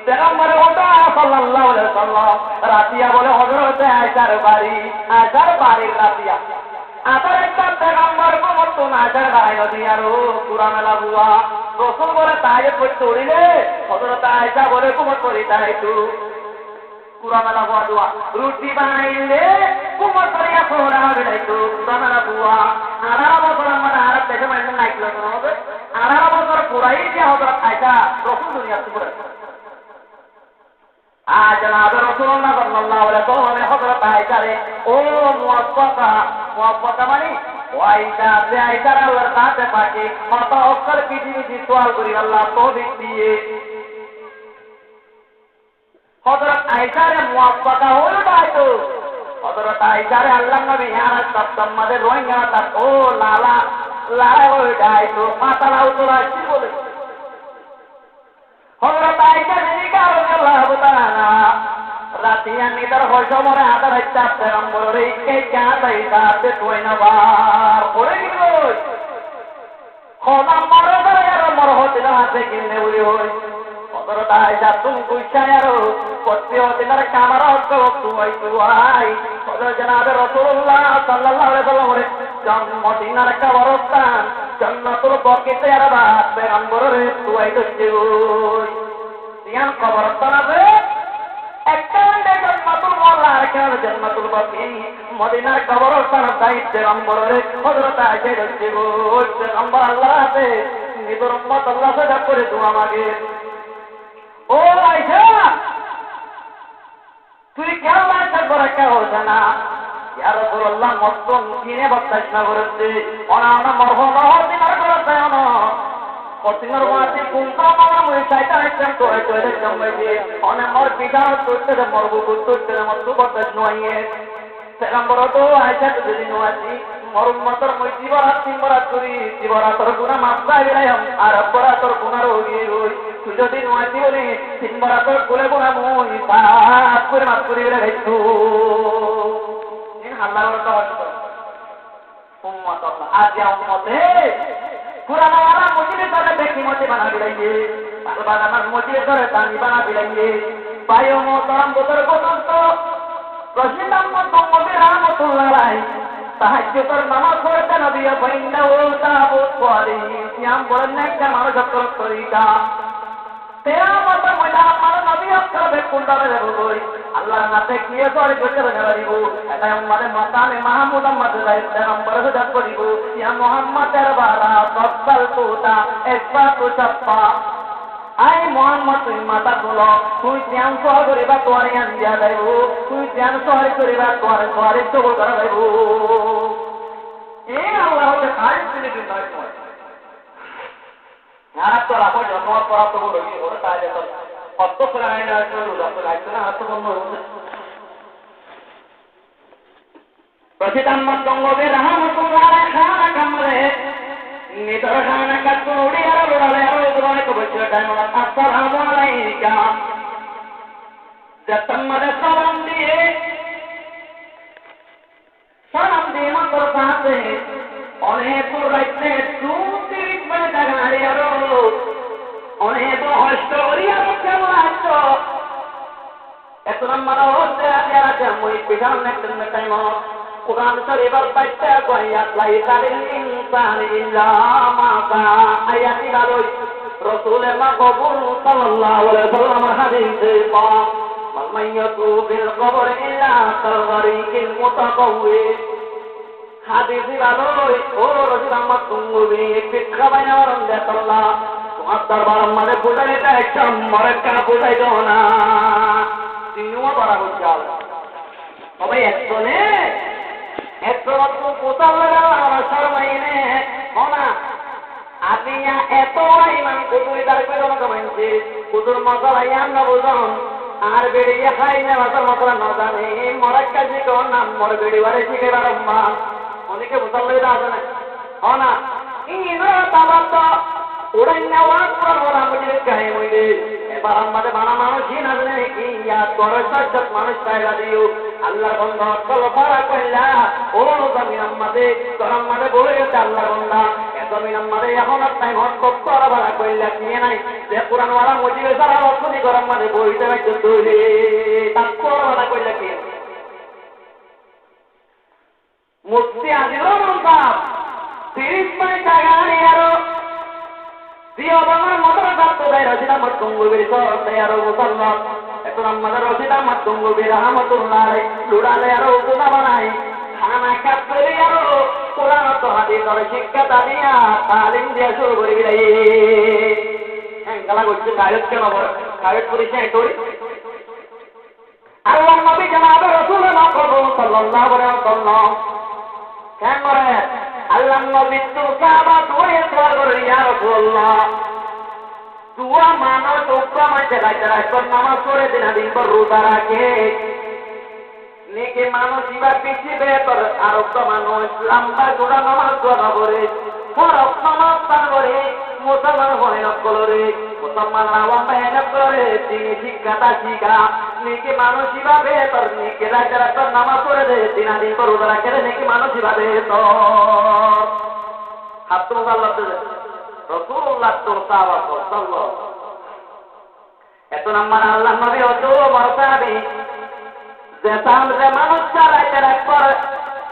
পেগম্বর ওটা সাল্লাল্লাহু আলাইহি ওয়াসাল্লাম রাতিয়া বলে হযরতে আয়েশার বাড়ির রাতিয়া আবার একটা পেগম্বর কো মতন আয়েশার গায় নদী আর কুরআন লাগুয়া রাসূল বলে তাহাজ্জুদ করতে উড়িলে হযরতে আয়েশা বলে কুমত করি তাই তু কুরআন লাগুয়া দোয়া রুটি বানাইলে কুমত করিয়া সোরা হবে তো কুরআন লাগুয়া আড়া বছর আমরা আর দেশে মানে নাইলো না হবে আড়া বছর পুরাই যে হযরত আয়েশা রাসূল দুনিয়াতে পড়ে জনাব রাসূলুল্লাহ সাল্লাল্লাহু আলাইহি ওয়াসাল্লাম হযরত আয়েশা রে ও মুআফফাকা মানে ওয়াইদা বে আয়েশা আল্লাহর কাছে পাকে মাথা অক্ষর পৃথিবী সওয়াল করি আল্লাহ তৌফিক দিয়ে হযরত আয়েশা রে মুআফফাকা হলো বাইতো হযরত আয়েশা রে আল্লাহর নবী আর সপ্তম মাসে রোহিঙ্গা তা ও লালা হয়ে বাইতো মাথা লাউ তোরা কি বলে হযরত আয়েশা রাদিয়াল্লাহু তাআলা রাতিয়া নিদার হয়তো মরে আদার ইচ্ছা পেগম্বরের কে কে তাইতে তুই না বার করে গেল খোদা মরে ধরে আর মর হতে না আছে কিনে উড়ি হই হযরত আয়েশা তুমি কইছায়ার কতে দিনের কামার তো তুই হযরত জনাব রাসূলুল্লাহ সাল্লাল্লাহু আলাইহি ওয়াসাল্লামের মদিনার কবরস্থান জান্নাতুল বাকিতে আর বাত পেগম্বরের তুই দইছই দিয়ান কবরস্থান আছে একটা জান্নাতুল মাওলা আর একটা জান্নাতুল বাকি মদিনার কবরস্থান দায়িত্ব পেগম্বরের হযরত আয়েশা দইছই পেগম্বর আল্লাহ আছে নিজের উম্মত আল্লাহ সাজা করে দোয়া মাগে ও আয়েশা তুই কেন আয়েশা করে কে হচ্ছে না ইয়া রাসূলুল্লাহ মতন কিনে বক্তাস না করতে অনানা মরহুম দিনার করতে না কতিনর মাটি কুমতা মামা মই চাইতা একদম তো একদম যে অনে মর বিদার করতে মরবু করতে মত বক্তাস নয় পেগম্বর তো আয়েশা যদি নয় মরুম্মতর মই জীবরাত তিনবরাত করি জীবরাতর গুণা মাত্রা বিলাইম আর অপরাতর গুণার হইয়ে রই তুই যদি নয় বলি তিনবরাতর গুলে গুণা মই পাপ করে মাফ করি বলে গাইছো আল্লাহ উম্মত আজ উম্মতে পুরানা ওয়ালা মসজিদে ধরে দেখি মতে বানা বিলাইয়ে বাবা আমার মসজিদে ধরে দানি বানা বিলাইয়ে পায়ো মোহতরম বুজুর্গ দোস্ত রশিদ আহমদ গঙ্গোবী রাহমাতুল্লাহ আলাইহি তাহাজ্জুদের নামাজ পড়তে নবী ফাইন্না ও তাবুত ওয়ালি সিয়াম পড়েন না একটা মানুষ অক্ষর তরিকা কিয়ামতের ময়দানে আমার নবী অক্ষর বেকুল দাবে বই আল্লাহর নাতে কিয়ে সরি করতে জানাইব এটা আমাদের মাতানে মাহমুদ আহমদ দায়িত্ব নম্বর হজত করিব ইয়া মুহাম্মাদের বারা সফল তোতা একবার তো চাপা আই মোহাম্মদ তুই মাতা তোলো তুই ধ্যান সহ করিবা তোয়ারে আনিয়া যাইব তুই ধ্যান সহ করিবা তোয়ারে তোয়ারে তো করা যাইব এই আল্লাহ হতে কাজ দিলে দিন নয় আর তো রাখো জন্ম করা তো রইছে ওর কাজ তো কত করে আইনা তো যত লাগছে না হাত বন্ধ হচ্ছে রশিদ আহমদ গঙ্গোবী রাহমাতুল্লাহ আলাইহি খানা কামরে নিতর খানা কাতুড়ি আর রোড়ালে আর রোড়ালে তো বসে টাইম আসসালামু আলাইকা জতম্মদ সালাম দিয়ে মাত্র সাথে অনেক রাইতে 2-3 বলে জাগাড়ি আর অনেক হস্ত করি আর কেমন আছো এত নম্বর হচ্ছে আছে মই পিছান নেক্সট টাইম কুরআন শরীফের বাইতে কইয়া লাইসালিল ইনসানি ইল্লা মা সা আয়াতি গালই রাসূল মাকবুল সাল্লাল্লাহু আলাইহি ওয়াসাল্লাম হাদিসে পাক মাইয়াতু বিল কবর ইল্লা তাগরিকিল মুতাকাওয়ি হাদিসে গালই ও রাসূল আহমদ গঙ্গোবী পিক্ষা বাইনারন দেতাল্লাহ তোমার দরবার মানে বুঝাইতে একটা মরক্কা বুঝাই দাও না তিনিও বড় হচ্ছাল তবে একজনে এত কোথাও লাগাবার শর্মাইনে হনা আপনি এত ইমান কুতুরি তার করে আমাকে মানছে কুতুর মশলা ইয়ান না বুঝন আর বেড়িয়ে খাই না মাসার মশলা না জানে মরাক্কা শিখো নাম মর বেড়িবারে শিখে বারম্বা অনেকে মুসল্লাই আছে না হনা ইনো তাবার তো উড়াই নেওয়া পুরো ওরা মুঝে গায়ে মইলে এবার আমাদের বানা মানুষই না জানে কি ইয়াদ করে সব মানুষ চাইলা দিও আল্লাহর বন্ধা চলো পারা কইলা ও জমিন আমাদের তোর আমাদের বলে গেছে আল্লাহর বন্ধা এ জমিন আমাদের এখন আর টাইম হট করা পারা কইলা কিনে নাই যে পুরান ওয়ালা মজিবে সারা অর্থনি গরম মানে বইতে বাইতে তৈরি তার পারা কইলা কি মুক্তি আজিল মন্তা 30 মিনিট জায়গা নিয়ে আরো দিও বাবার মতো থাকতে দেয় রশিদ আহমদ গঙ্গোবীর সরতে আরো মুসলমান এখন আমাদের রশিদ আহমদ গঙ্গোবী রাহমাতুল্লাহ আলাইহি লুড়ালে আরো গুণা বানাই খানা কাপড়ে আরো কোরআন তো হাদিস আর শিক্ষা দিয়া তালিম দিয়ে শুরু করে দিলাই গালা করছে গায়ক কেন গায়ক করেছে এটরি আল্লাহ নবী জনাব রাসূল মাকবুল সাল্লাল্লাহু আলাইহি ওয়াসাল্লাম কেন করে আল্লাহ নবী তো সাহাবা দুয়ে দোয়া করে ইয়া রাসূলুল্লাহ দুয়া মানো তো কমাইতে রাখতে নামাজ পড়ে দিন পর রোজা রাখে নেকে মানুষ ইবার পিছিয়ে তোর আরব্য মানুষ লম্বা গোড়া নামাজ পড়া করে ফরক নামাজ পান করে মুসলমান হয় করে মুসলমান রাওয়ান মেহনত করে তিনি শিক্ষাটা শিখা নেকে মানুষ ইভাবে তোর নেকে রাখতে নামাজ পড়ে দে দিন পর রোজা রাখে নেকে মানুষ ইভাবে তোর হাত তো আল্লাহ রাসূলুল্লাহ তো সাহাবা সাল্লাল্লাহু এত নাম্বার আল্লাহ নবী অত মারসাবি যে তাহলে মানুষ চালাইতে রাখবার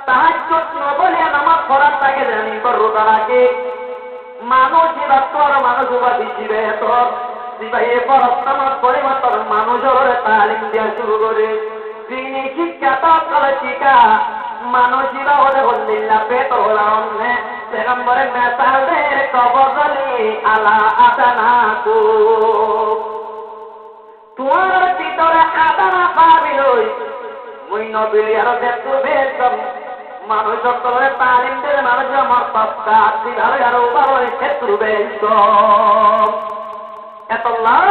তাহাজ্জুদ নবলে নামাজ পড়ার থাকে জানি পর রোজা রাখে মানুষ এবার তোর মানুষ উবা দিছিবে তোর দিবাই পর নামাজ পড়ে মাত্র মানুষের তালিম দেওয়া শুরু করে তিনি শিক্ষা তৎকালে শিক্ষা মানুষিরা হলে হল্লিল্লা পেট হলাম পেগম্বরের মেসালদের কবরলি আলা আদানা কো তোমার ভিতরে আদানা পাবিল মুই নবীর আর দেখতে বেতম মানুষ সকলে তালিম দিলে মানুষ আমার সত্তা দিধারে আর উপায় ক্ষেত্র বেত এতল্লাহ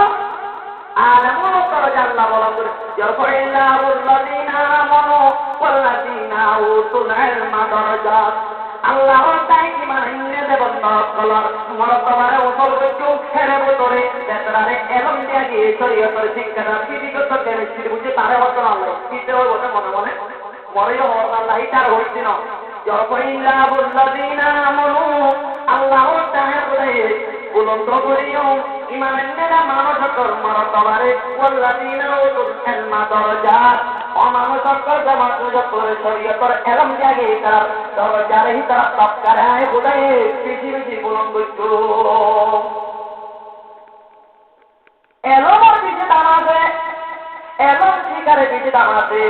আলামুল তাআলা বলা করে ইয়ারফাইল্লাহু আল্লাযীনা আমানু ওয়াল্লাযীনা উতুল ইলমা দারাজাত আল্লাহ তাই কি মানে দেবন নকলর মরতবারে উপর কেউ ছেড়ে বোতরে বেতরারে এলম দিয়া গিয়ে শরীয়তের শিক্ষাটা বিধিগত কেমিস্ট্রি বুঝে তারে বছর আল্লাহ দিতে হয় বলে মনে মনে মরেও হওয়ার আল্লাহ তার হইছিল আল্লাহ তাহে বলে বুলন্দ করিও ইমানেরা মানুষের মরতবারে ওয়াল্লাযীনা উতুল ইলমা দরজাত অমানুষের জামাতুল শরীয়তের এলম জাগে তার দরজারে তারা তক্কারায় বলে পৃথিবী বুলন্দ তো এলমের পিছে দাম আছে এলম শিকারে পিছে দাম আছে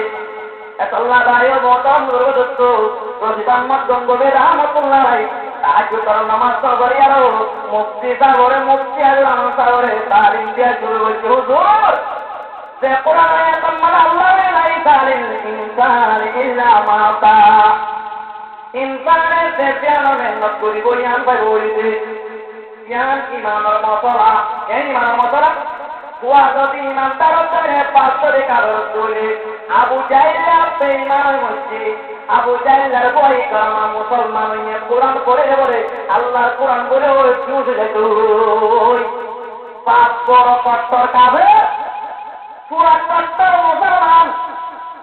আল্লাহ ভাইও মতাম রোদত্ত রশিদ আহমদ গঙ্গোবে রহমতুল্লাহ তাহাজ্জুদ করার নামাজ পড়ি আর মুফতি সাগরে মুফতি আজম সাগরে তালিম দিয়া শুরু হচ্ছে হুজুর যে কোরআন আয়াত মানে আল্লাহ লাই তালিম ইনসান ইল্লা মা তা ইনসানের যে জ্ঞান মেহনত করিব জ্ঞান পাইব বলিতে জ্ঞান ইমানের মশলা এই ইমানের মশলা হুয়া যদি ইমানদার হচ্ছে পাঁচশোরে কারণ চলে আবু জাইলা বেঈমান হচ্ছে আবু জাইলার বই কামা মুসলমান হইয়া কোরআন পড়ে বলে আল্লাহর কোরআন বলে ওই চুষে যেত পাপ বড় কট্টর কাফের পুরা কট্টর মুসলমান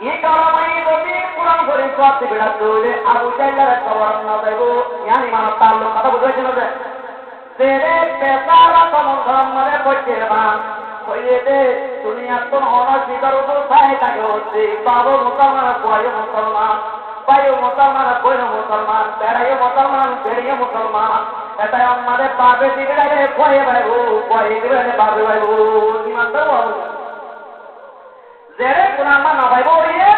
এই কারণে যদি কোরআন পড়ে সব বেড়া চলে আবু জাইলার খবর না দেব ইয়ানি মানব তাল্লুক কথা বুঝেছিল যে তেরে পেশারা তমন ধর্মরে পড়ছে না হইলে দুনিয়ার কোন অনস্বীকার উপায় তাকে হচ্ছে বাবু মুসলমান বয় মুসলমান বায়ু মুসলমান বই মুসলমান বেড়াইয়ে মুসলমান বেড়িয়ে মুসলমান এটাই আমাদের পাবে দিবে ভয়ে বাইব ভয়ে দিবে পাবে বাইব ইমান তো জেরে কোরআন না বাইব ইয়ে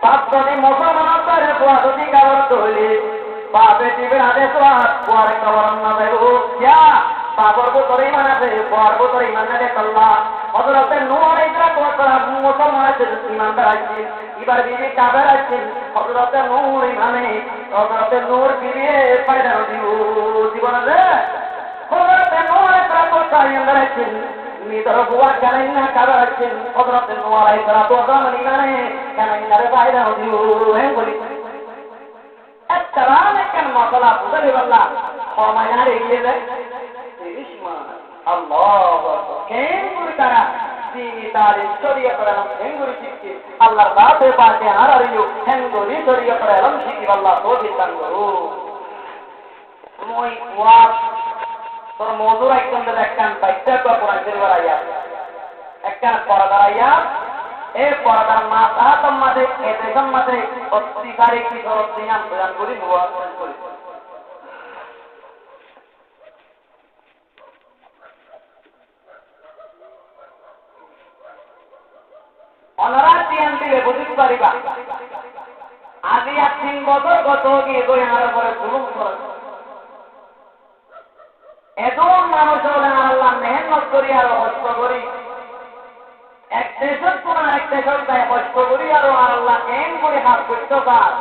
পাপ যদি মুসলমান করে যদি কারণ তৈরি পাবে দিবে আদেশ পরে কারণ না বাইব ইয়া বাবর ভিতরে ইমান আছে বর ভিতরে ইমান আছে আল্লাহ হযরতে নূহ আলাইহিস সালাম মুসলমান আছে ইমানদার আছে এবার বিবি কাফের আছে হযরতে নূহ ইমানে হযরতে নূর বিবি পয়দা দিও জীবন আছে হযরতে নূহ আলাইহিস সালাম ইমানদার আছে নিদর বুয়া জানেন না কাফের আছে হযরতে নূহ আলাইহিস সালাম ইমানে জানেন না পয়দা দিও হে বলি একরাম কেন মাসালা বুঝলি আল্লাহ ক্ষমায়ার এগিয়ে যায় আল্লাহ রাতে পাকে হারিও হেঙ্গুরি শরীয়ত এলম শিখি আল্লাহ তো চিন্তা করো মই ওয়াজ তোর মধুর একদম দেখতাম বাইতে তো কোরআন শরীফের আয়াত একটা পর্দার আয়াত এই পর্দার মাথা তোমাদের এদেশের মাঝে অত্যাচারে কি ধরো নিয়ম প্রদান করি ওয়াজ করি অনারা তিয়ান দিলে বুঝতে পারিবা আজি আর 3 বছর গত গিয়ে দুই হাজার পরে জুলুম করে এজন মানুষ হলে আল্লাহ মেহনত করি আর কষ্ট করি এক দেশের কোন আরেক দেশের তাই কষ্ট করি আর আল্লাহ এম করে হাত করতে পার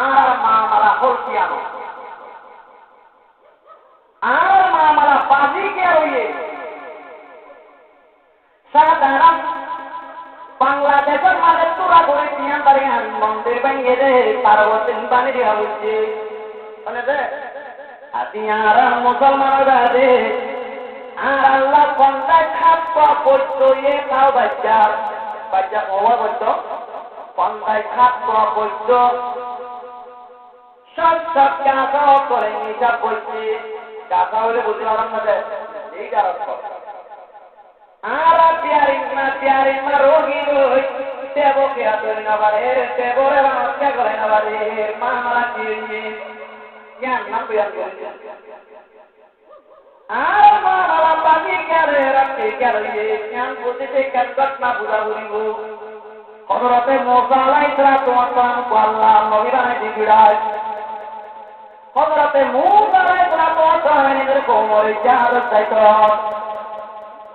আর মা মারা হলকি আনো আর মা মারা বাজি কে হইয়ে সাধারণ বাংলাদেশের মাঝে তোরা করে তিয়ান দাঁড়িয়ে মন্দির ভেঙে দে পার্বতীন পানি দেওয়া হচ্ছে আর মুসলমান দে আর আল্লাহ 50 খাপ পড়তো ইয়ে তাও বাচ্চা বাচ্চা হওয়া করতো 50 খাপ পড়তো সব সব কাঁচা করে হিসাব করছে কাঁচা হলে বুঝতে পারলাম না যে এই কারণ আর প্যারিমা রোগী দেব কে আদর না পারে দেবরে বাচ্চা করে না পারে মা মারা চিনি জ্ঞান না পেয়ে আর মা মারা পানি করে রাখতে করে জ্ঞান বুঝতে কাজ না বুঝা বুঝিব হযরতে মুসা আলাইহিস সালাম কো আল্লাহ নবী বানাই দিড়ায় হযরতে মুসা আলাইহিস সালাম নিজের কোমরে চার চাইতো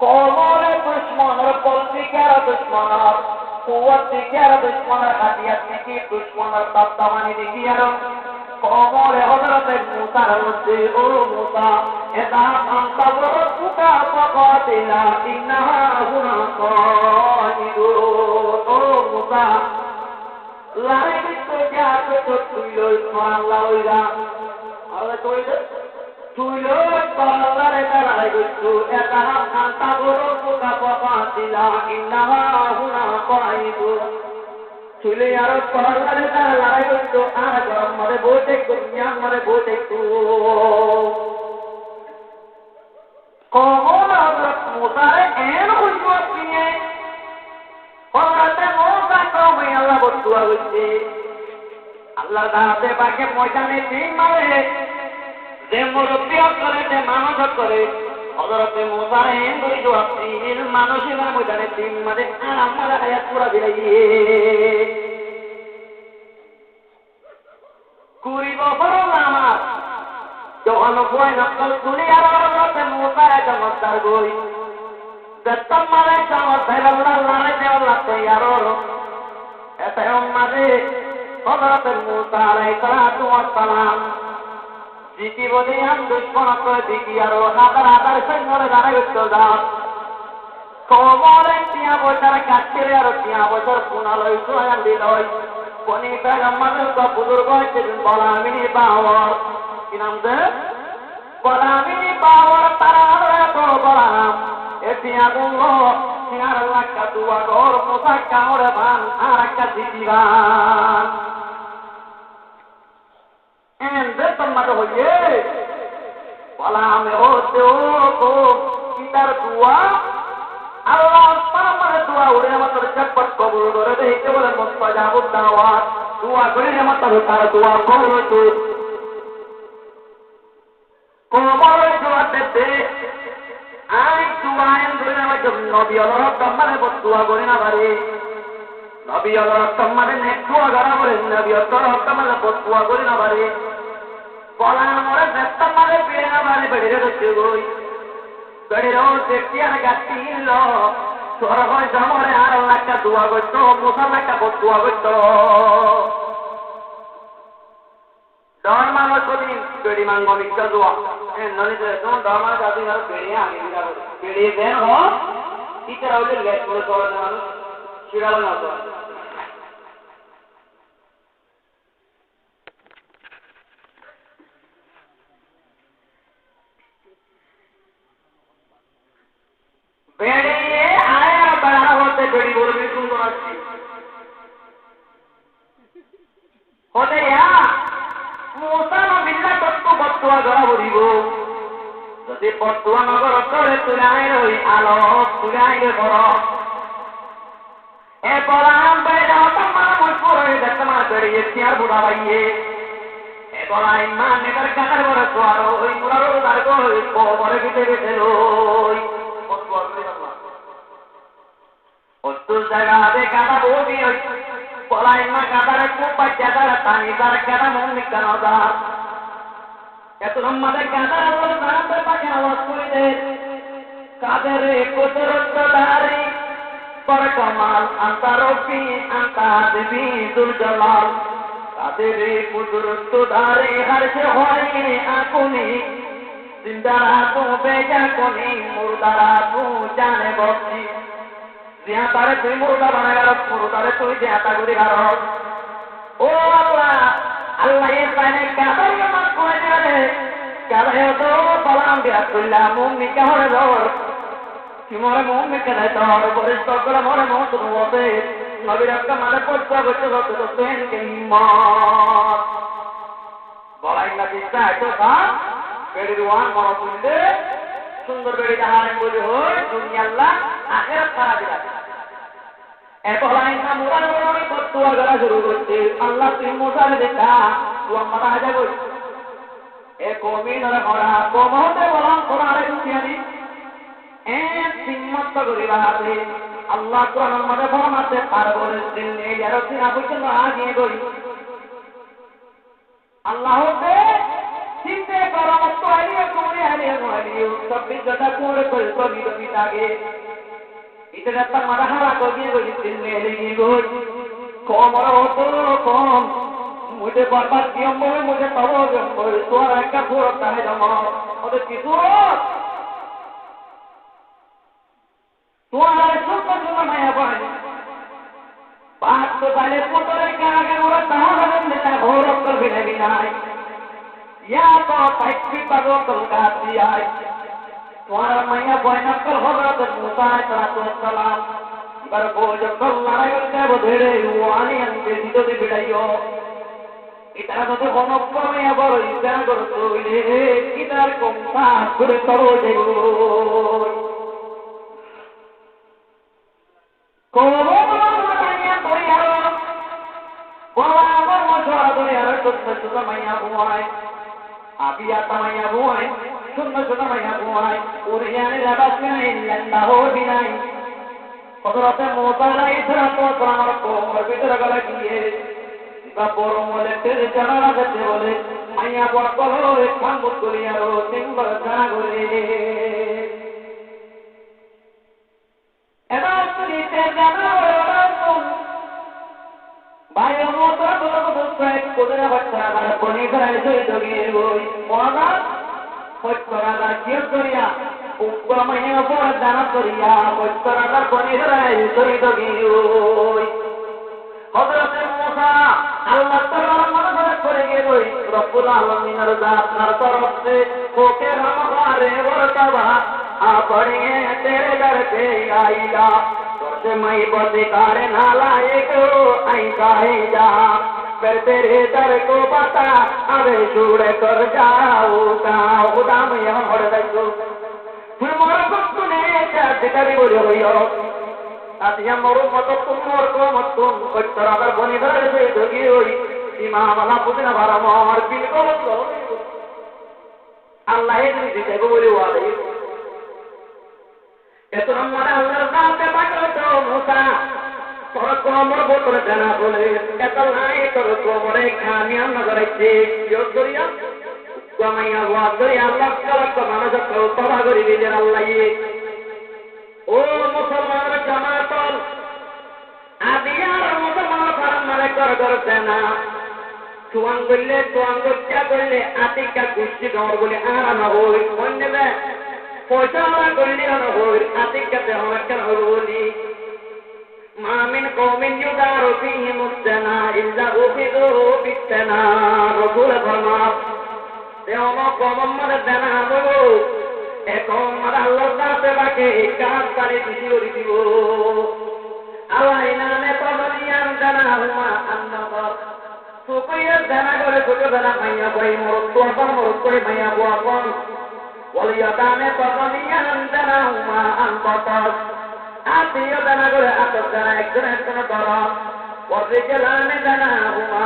কোমরে দুশ্মনের পলটিকার দুশ্মনের কুয়াত দিকার দুশ্মনের হাতিয়ার থেকে দুশ্মনের তত্ত্বামানি দেখি আর কোমরে হযরতে মুসা হচ্ছে ও মুসা এটা আনতাবর কুকা ফাকাতিলা ইন্নাহা হুনা কাইদু ও মুসা লাই বিতে বইতে আছে তো তুই লই আল্লাহ ওইরা আল্লাহ কই তুই লই আল্লাহর এটা রাই গইছু এটা শান্তা বড় পোকা পাপা দিলা ইন্নাহা হুনা পাইবু চুলে আর আল্লাহর এটা রাই গইছু আর গরম মরে বইতে দুনিয়া মরে বইতে তু কমন হযরত মুসারে এন হইছো পিয়ে হযরত মুসা কওমে আল্লাহ বদুয়া হইছে আল্লাহ দাতে পাকে ময়দানে তিন মারে যে মুরব্বি করে যে মানুষ করে হযরত মুসা এন হইছো আপনির মানুষের ময়দানে তিন মারে আর আমার আয়াত পুরা দিলাইয়ে কুড়ি বছর আমার যখন কয় নকল তুলি আর হযরত মুসা চমৎকার গই দত্তম মারে চমৎকার আল্লাহ লারে দেওয়া তৈয়ার হলো এতে উম্মাদে হযরত মুসা আলাইহিস সালাতু ওয়াস সালাম জিকি বলি আম দুশমন করে দিকি আর হাজার হাজার সৈন্যরে দাঁড়ায় উঠতে যাও কমরে টিয়া বছর কাটতে আর টিয়া বছর পুনালয় সুয়ান দিলয় কোনি পেগম্বরের তো বুজুর্গ হয়েছে বলামিনী বাওয়ার কি নাম দে বলামিনী বাওয়ার তারা তো বলাম এটি আগুলো সিনার লাক্কা দুয়া ঘর মোসা কামড়ে ভান আর একটা দিদিবান এনে তোমাদের হইয়ে বলামে হতে ও কিতার দুয়া আল্লাহ পারমার দোয়া উড়ে আমাদের চটপট কবুল করে দেখতে বলে মুস্তাজাবুদ দাওয়াত দোয়া করে আমাদের তার দোয়া কবুল হতো কবরে দোয়া দেতে আই দোয়া এন ধরে আমাদের নবী আল্লাহ তোমারে দোয়া করে না পারে নবী আল্লাহ তোমারে নেক দোয়া করা বলে নবী আল্লাহ তোমারে দোয়া করে না পারে বলা মরে নেতা মারে পেয়ে না পারে বেড়ে রেখে গই বেড়েও দেখিয়ার গাছিল তোর হয় জমরে আর একটা দোয়া করত মুসার একটা দোয়া করত ডর মানুষ কদিন বেড়ি মাঙ্গ মিক্সা দোয়া নলিতে তোমার ডর মানুষ আদি আর বেড়িয়ে আগে দিলা বেড়িয়ে দেন হ টিচার হলে লেট করে চলে মানুষ শিরাল না তো বেড়িয়ে আয়া বেড়া হতে বেড়ি বলবি সুন্দর আসছি হতে মোসা বিল্লা তত্ত্ব বর্তোয়া ধরা বলিব যদি বর্তোয়া নগর করে তুলে আয় রই আলো তুলে আইলে বড় এ বলাম বেড়া হতাম মারা মজবুর হয়ে দেখতে মা বেড়িয়ে চেয়ার বুড়া বাইয়ে এ বলা ইমান নেতার কাটার বড় সোয়ার ওই মুরারো তার গই কবরে ভিতরে গেছে লই অস্তুর জায়গা আদে কাটা বৌদি পলাই মা কাটারে খুব বাচ্চা তারা টানি তার কাটা মন নিকান এত আমাদের কাটার আল্লাহ জানাতে পাকে আওয়াজ করে দে কাদের কুদরত দারি পর কমাল আন্তারফি আন্তাদবি দুলজালাল কাদের কুদরত দারি হরশে হয় আকুনি জিন্দারা তু বেজা কোনি মুরদারা তু জানে বসি জিয়া তারে তুই মুরদা বানাই আর মুরদারে তুই জিয়া তাগুরি আর ও আল্লাহ আল্লাহ এ পানে কাদার মান করে দে কাদে তো বালাম দিয়া কইলা মুমি কাহরে লর কি মরে মুমি কাদে তোর পরিস্ত করে মরে মত নবে নবীর আকা মানে পড়তে বসে বসে তো তেন কে হিম্মত বলাই না দিছা তো কা বেড়ির ওয়ান মরা তুললে সুন্দর বেড়ি দাহারে বলে হয় দুনিয়া আল্লাহ আখিরাত করা দিলা এতলাই না মুরার বড়ি বদুয়া করা শুরু করতে আল্লাহ তুই মুসারে দেখা তুই মারা যাবে এ কমিনরে করা কমতে বলন কোরআনে দুনিয়ানি এ সিম্মত করিবা আছে আল্লাহ কোরআনের মধ্যে ফরমাতে পারবো দিন নেই আর দিন আবুকে আগিয়ে গই আল্লাহতে চিন্তে করো মত আলিয়া কোরে আলিয়া কোরিও সব বিজটা কোরে করে কবি কবি লাগে ইতরা তা মারাহারা কবি কবি দিন নেই গই কমর হতো কম মুঝে বরবাদ দিও মোরে মুঝে তব মোরে তোর একটা পুরো তাহে জমা ওতে কিছু তোমার সুন্দর সুন্দর মায়া বলে বাদ তো তাহলে পুতরে কাগে ওরা তাহলে নাই ইয়া তো তাইকি পাগল কলকাত দিয়াই তোমার মাইয়া বয়নাকল হযরত মুসা আলাইহিস সালাম এবার বোঝ কল্লায় দেব ধরে ওয়ানি আনতে দিতে বিড়াইও এটা তো কোন কমে বড় ইচ্ছা করতে হইলে কিদার কমতা করে তরো দেব কোমাইয়া দরিয়ার বলা বড় মশরা দরিয়ার ছোট মাইয়া বুয়াই আবিয়া তামাইয়া বুয়াই ছোট মাইয়া বুয়াই ওরিয়ানে রাবাসনে ইল্লাল্লাহু বিনাই হযরত মুসা আলাইহিস সালাম কোমর ভিতরে গলা দিয়ে বড় মলে তেরে জানা যেতে বলে মাইয়া বড় করো খান করিয়ারো সিংবর জানা করে এবার তুইতে জানা বড় ভাই মোটা বড় বড় কোদরা বাচ্চা আর কোনি করে জয় দগিয়ে ওই ওনা হত্যরা কি করিয়া উপর মাইয়া বড় জানা করিয়া হত্যরা কোনি করে জয় দগিয়ে ওই হযরত মুসা আল্লাহ তাআলা মনে করে গেল রব্বুল আলামিনের আপনার তরফ से होके हमारे वर्तवा आ पड़े तेरे दर पे आईला तुझे मैं बदिकार ना लायक आई काहे जा फिर तेरे दर को पता अबे छोड़ कर जाऊंगा खुदा मैं हड़ दो फिर मोर को ने दिखाई बोलो यो আতিয়া মরু মত তুমর কো মতুন কতরাবার বনি ধরে সে দগি ওই ইমাম আলা পুদিনা ভাড়া মর বিল কো আল্লাহ এই দিতে বলে ওয়াদে এত নম্বর আল্লাহর নামে পাকো তো মুসা তোর কোমর বতর জানা বলে এত নাই তোর কোমরে খানিয়া নগরাইছে ইয় করিয়া কমাইয়া ওয়াদ করিয়া আল্লাহ কালক মানুষ তো তবা করি দিলেন আল্লাহ ও মুসলমান জামাতল আদিয়ার মুসলমান ফারমানে করতে না তুয়াং গচ্চা করলে আতিকা কুষ্টি দর বলে আরাম হই মনে পয়সা করলে না হই আতিকাতে আমার কেন বলি মামিন কওমিন ইউদারু ফিহি মুস্তানা ইল্লা উখিদু বিস্তানা রাসূল ফরমা দেওম কমম মানে দেনা বলো এখন আল্লাহর দাতে বাকে কাজ পারে দিছি ওরি দিব আল্লাহ নামে পদনিয়ান জানা হুমা আন্নাবা সুকইয়া জানা করে ছোট জানা মাইয়া বই মরত আপন মরত করে মাইয়া বুয়া কোন ওলিয়া দামে পদনিয়ান জানা হুমা আনবাতা আতিয় জানা করে আতর জানা একজন ধরা ওয়ারিজালানে জানা হুমা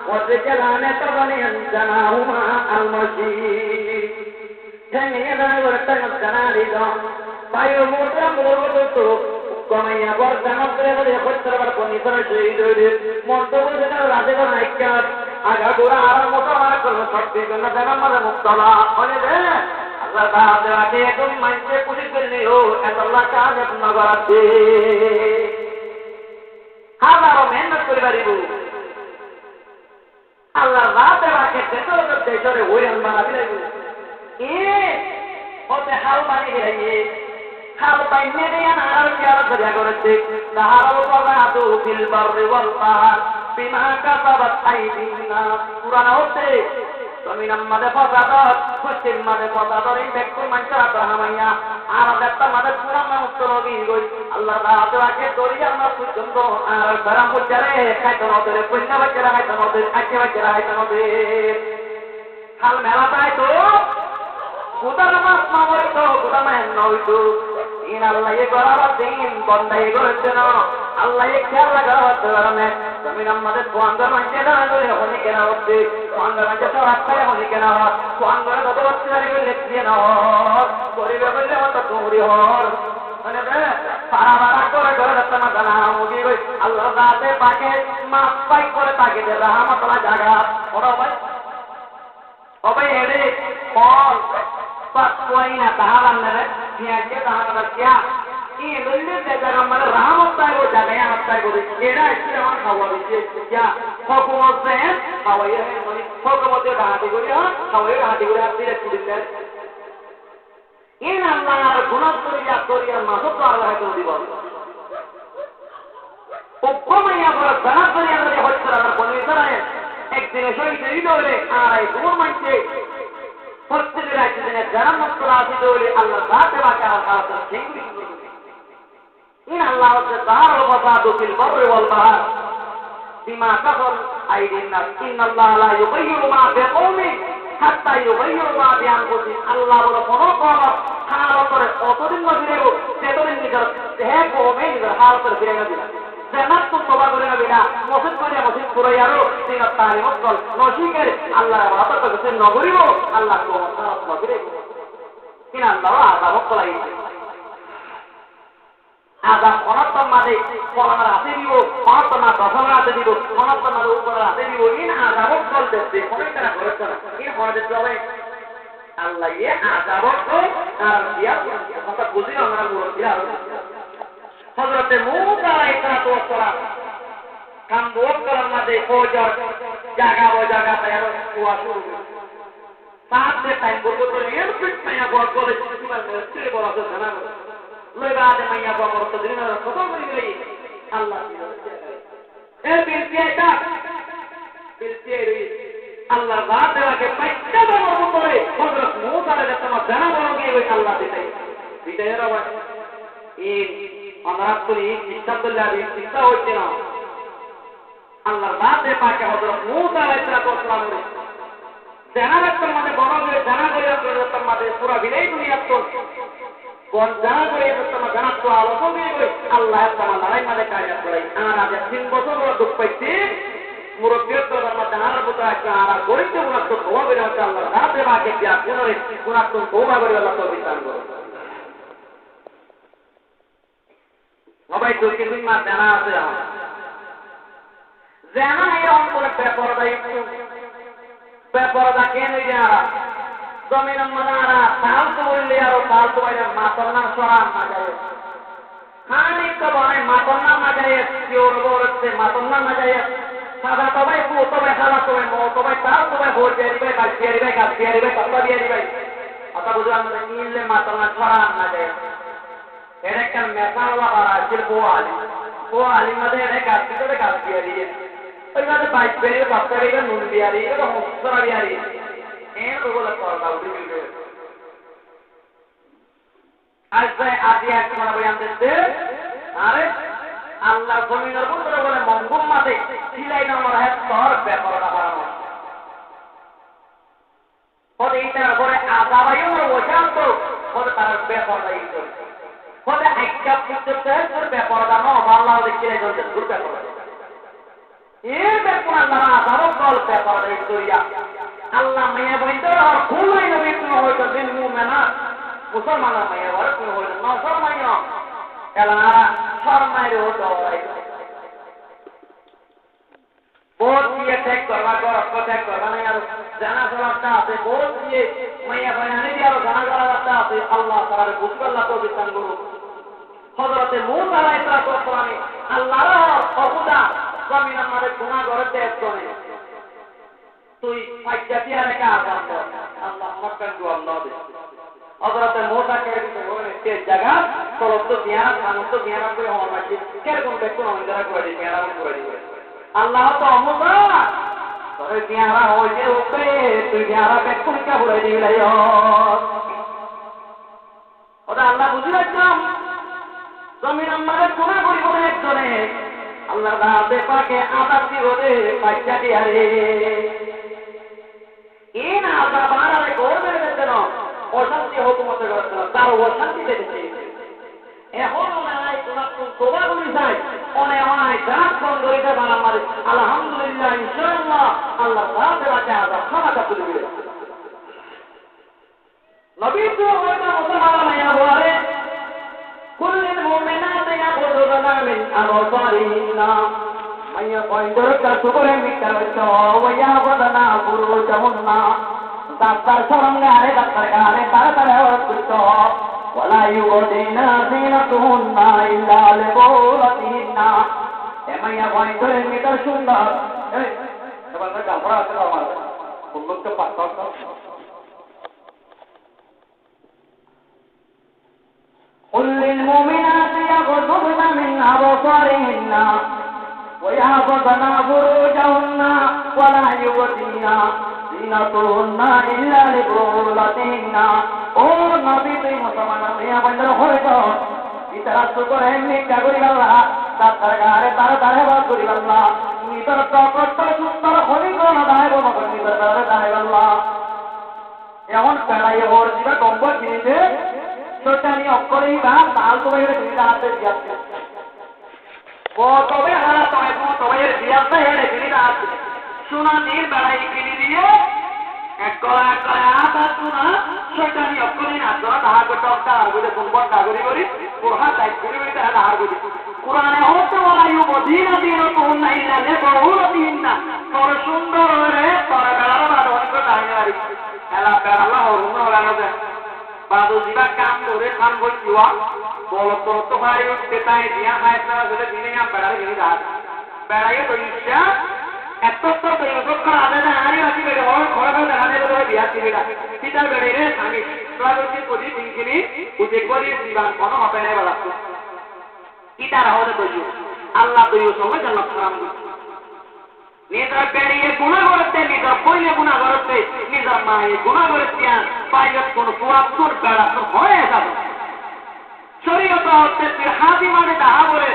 ওয়ারিজালানে পদনিয়ান জানা হুমা আলমাসির Jangan ada bertanya jangan lihat. Bayu muda muda tu, kami yang berjangan terus berkotor berkotor jadi. Muda muda tu raja kan ikat. Agak dura arah muda mana kalau sakti kena jangan mana muktala. Oleh deh, Allah tahu ada itu macam kulit beri ho. Allah tahu ada nagarati. Habar menak beribu. Allah tahu ada betul betul orang mana beribu. ওতে হাল পানি গিয়ে হাল পাইনে দিয়ে নারাল চার ধরে করেছে তাহারও বাদু ফিল বাররি ওয়াল বাহর বিমা কাসাবাত আইদিনা কুরআন হচ্ছে তুমি নামাদে ফাসাদাত কুসিম মাদে ফাসাদাত এই ব্যক্তি মানরা তাহামাইয়া আর একটা মাদে পুরা মুক্ত লগি গই আল্লাহ তাআলা কে দরিয়া না পর্যন্ত আর ধরা পড়ারে খাইতো নদরে কন্যা বাচ্চারা খাইতো নদরে আজকে বাচ্চারা খাইতো নদরে হাল মেলা পায় তো Kuda mas mau itu, kuda main mau itu. Ini Allah ye korabat dingin, bondai korjana. Allah ye kira korabat korane. Kami nama det kuanggar manjana itu ya honi kena waktu. Kuanggar manjana waktu ya honi kena. Kuanggar itu waktu hari itu leksian hor. Kori bebel waktu kumuri hor. Mana deh? Para korat sama kana mugi koi. Allah date pakai mas pakai korat pakai deh. Rahmat Allah jaga. Orang apa? Apa ini? Paul. Paskuaina tahalan nere, niaje tahalan berkia. Ini lulus jaga mana rahmat tay ko jaga ya hamtai ko. Era istilah kawa bisnya. Hukum sen, kawa ya mani. Hukum itu hati ko ya, kawa ya hati ko hati ya kudikan. Ini Allah guna Korea masuk ke Allah itu di bawah. Hukum yang berat Korea dari hotel orang Korea একদিনে শহীদের হলে আর এই দূর মানছে প্রত্যেকের একদিনে যারা মুক্ত রাশি হলে আল্লাহ তাতে বাকি আল্লাহ সেগুলি ইন আল্লাহ হচ্ছে তার অবসাদ ফিল বাররি ওয়াল বাহর বিমা কাফার আইদিন নাস ইন্নাল্লাহ লা ইউগাইয়িরু মা বিকওমিন হাত্তা ইউগাইয়িরু মা বিআনফুসিহিম আল্লাহ বলে কোন কওম হালতরে কতদিন না ফিরেব সেতদিন নিজের দেহ কওমে নিজের হালতরে ফিরে না দিলা জান্নাত তো তওবা করে না বিনা মসজিদ করে মসজিদ পুরাই আরো দিন তারিমত কল নশিকের আল্লাহ ইবাদত করতে নগরিব আল্লাহ কো সারাত নগরে কিনা আল্লাহ আযাব কলাই আযাব অনন্তম মাঝে কোরআনের হাতে দিব অনন্তম না দশমের হাতে দিব অনন্তম না উপরের হাতে দিব ইন আযাব কল দেবে কোন তারা করছে না ইন হরদে যাবে আল্লাহ ইয়ে আযাব কল আর দিয়া কথা বুঝি আমরা মুরব্বি আর হযরত মুসা আলাইহিস সালাম কাম বকরার মাঝে ফজর জায়গা তায়ার কুয়া শুরু সাথে টাইম করতে তো এর পিট মাইয়া বল করে কিবা ছেড়ে বলা তো জানা লইবা আদে মাইয়া বল করতে দিন না খতম করে গেলি আল্লাহ এর বিলকিয়াটা বিলকিয়ারি আল্লাহ রাত দেওয়াকে পাইটা বড় করে হযরত মুসা আলাইহিস সালাম জানা বড় গিয়ে ওই আল্লাহ দিতেই বিদায়ের আওয়াজ এই অনারাত্রি ইচ্ছাতুল্লাহ ইচ্ছা হচ্ছে না আল্লাহর বাদে পাকে হযরত মুসা আলাইহিস সালাম জানার মধ্যে বড় করে জানা করে আপনার মধ্যে পুরো বিদায় দুনিয়া তো কোন জানা করে আপনার জানা তো আলোচনা করে আল্লাহ তাআলা লড়াই মধ্যে কাজ করে আর আজ 3 বছর বড় দুঃখ পাইছে মুরব্বিয়ত করার মধ্যে আর বুতা একটা আর গরিব গুণা তো হওয়া বের হচ্ছে আল্লাহর বাদে পাকে দিয়া পুনরে গুণা তো তওবা করে আল্লাহ তো বিচার করে সবাই তো কিছু মা জানা আছে জানা এই অন্তরে বেপরদা কেন যারা জমিন মানারা তাল তো বললে আর তাল তো বাইরে মাতনা সরান না যায় খানি তো বলে মাতনা না যায় কিওর বলতে মাতনা না যায় সাদা তো ভাই কো তো ভাই খালা তো ভাই মো তো ভাই তাল তো ভাই ভোট দিয়ে ভাই বাজিয়ে ভাই গাছিয়ে ভাই কত দিয়ে ভাই আতা বুঝো আমরা নিলে মাতনা সরান না যায় এর একটা মেসালা বাড়া ছিল ও আলী মধ্যে এর গাছিয়ে দিয়ে ওই মাঝে বাইক বেরিয়ে বাচ্চা বেরিয়ে নুন বিয়ারি এরকম সরা বিয়ারি এর ওগুলো করবা উঠে দিবে আজ আদি এক মানে বয়ান দিতে আরে আল্লাহ জমিনের উপরে বলে মঙ্গম মাঝে সিলাই নামার হাত তোর ব্যাপারটা বাড়ানো পরে এইটার পরে আদাবায়ু ওইখান তো পরে তার ব্যাপারটা এই করে পরে একটা পুত্রতে তোর ব্যাপারটা ন আল্লাহ দেখে গেছে তোর ব্যাপারটা এর ব্যাপার আল্লাহ আদারও কল ব্যাপার এই করিয়া আল্লাহ মায়া বইতে আর কোলাই নবী তুমি হয়তো দিন মুমিনা মুসলমান মায়া আর তুমি হয়তো মুসলমান এলারা শর্মাইরে হতো বহুত দিয়ে ঠেক করবা ঠেক করবা না আর জানা চলাটা আছে বহুত দিয়ে মায়া বইনানি দিয়ে আর জানা চলাটা আছে আল্লাহ তাআলা বুঝবাল্লাহ তো বিধান করুন হযরতে মুসা আলাইহিস সালাম আল্লাহর অবদা জমিনের মধ্যে গুনাহ করে দেশ করে তুই ফাইজাতি আরেকা আযাব কর আল্লাহ মক্কার জবাব দাও হযরতে মুসা কে বলে তে জায়গা তলব তো জিয়ারত মানুষ তো জিয়ারত করে হওয়ার মাঝে কেরকম দেখো আমরা করে দিই জিয়ারত করে দিই আল্লাহ তো মুসা তোরে জিয়ারত হইছে উপরে তুই জিয়ারত দেখো কে বলে দিলাই ওটা আল্লাহ বুঝি রাখলাম জমিনের মধ্যে গুনাহ করি বলে একজনে আল্লাহর বাদে পাকে আযাব দিব রে বাচ্চা দিয়ারে ইন আযাব আরে করবে দেন অশান্তি হুকুমতে করতে তার অশান্তি দিতে এখন নাই তোমরা তোবা করি যাই অনে অনাই জাত কোন করিতে বানা মারে আলহামদুলিল্লাহ ইনশাআল্লাহ আল্লাহ বাদে পাকে আযাব খামাটা করে দিবে নবী তো হয়তো মুসলমান মাইয়া বলে কুল্লিল মুমিনাতি ইয়াকুদুনা মিন আবসারিহিন মাইয়া পয়দর কাসুরে মিকারতো ওয়া বদনা ফুরুজাহুন্না দাতার সরঙ্গারে দাতার গানে তারতারে ওরতো ওয়ালা ইউদিনা জিনাতুহুন্না ইল্লা লিবুলাতিহিন্না এ মাইয়া পয়দর মিকার সুন্দর এই তোমাদের কাপড় আছে আমার বন্ধুকে পাত্তা قل للمؤمنات يغضضن من أبصارهن ويحفظن فروجهن ولا يبدين زينتهن إلا لبعولتهن ও নবী তুই মুসলমান হইয়া বন্ধ হয়ে যাও ইতারা তো করে নিকা করি আল্লাহ তার গারে তার দারে বল করি আল্লাহ নিতর তকত সুন্দর হলি কোন দায় বল করি নিতর দারে দায় আল্লাহ এমন পেড়াই ওর দিবা কম্বল কিনতে সেটানি অক্ষরেই বা তাল তো বাইরে কিনতে হাতে দিয়াছে ও তবে হারা তবে এর দিয়াছে হেরে কিনতে হাতে সোনা নীল বেড়াই কিনে দিয়ে এক কলা আটা সোনা সেটানি অক্ষরেই না তোরা তাহার করতে আর বুঝে কম্বল ডাগরি করি পোহা তাই করি করি তাহলে আর বুঝে কোরআনে হতে বলা ইউ বদিনা দিন কোন নাই না লে বহুল দিন না তোর সুন্দর রে তোর বেড়ার বাদ অনেক দাঁড়িয়ে মারি এলা বেড়ালা হরুন হলানো যায় বাদু দিবা কাম করে খান বই দিওয়া বলো তো তো ভাই উঠতে তাই দিয়া খাইছে না বলে দিনে না বেড়ারে গিয়ে দাঁড় বেড়াইয়ে তো ইচ্ছা এত তো ইউজ করা আদে না আরি আছি বেড়ে হল ঘরে ঘরে দাঁড়ানে বলে বিয়া দিবিটা সিটার বেড়ে রে আমি প্রাইভেসি করি দিনকিনি উঠে করি দিবা কোনো হবে না বলা কিটার হলে বলিও আল্লাহ তো ইউজ হবে জান্নাত হারাম নিজের বেড়িয়ে গুণা করতে নিজের বইলে গুণা করতে নিজের মায়ে গুণা করতে পাইলত কোন পুয়াত্তর বেড়া তো হয়ে যাবে শরীয়ত হচ্ছে হাতি মানে দাহা বলে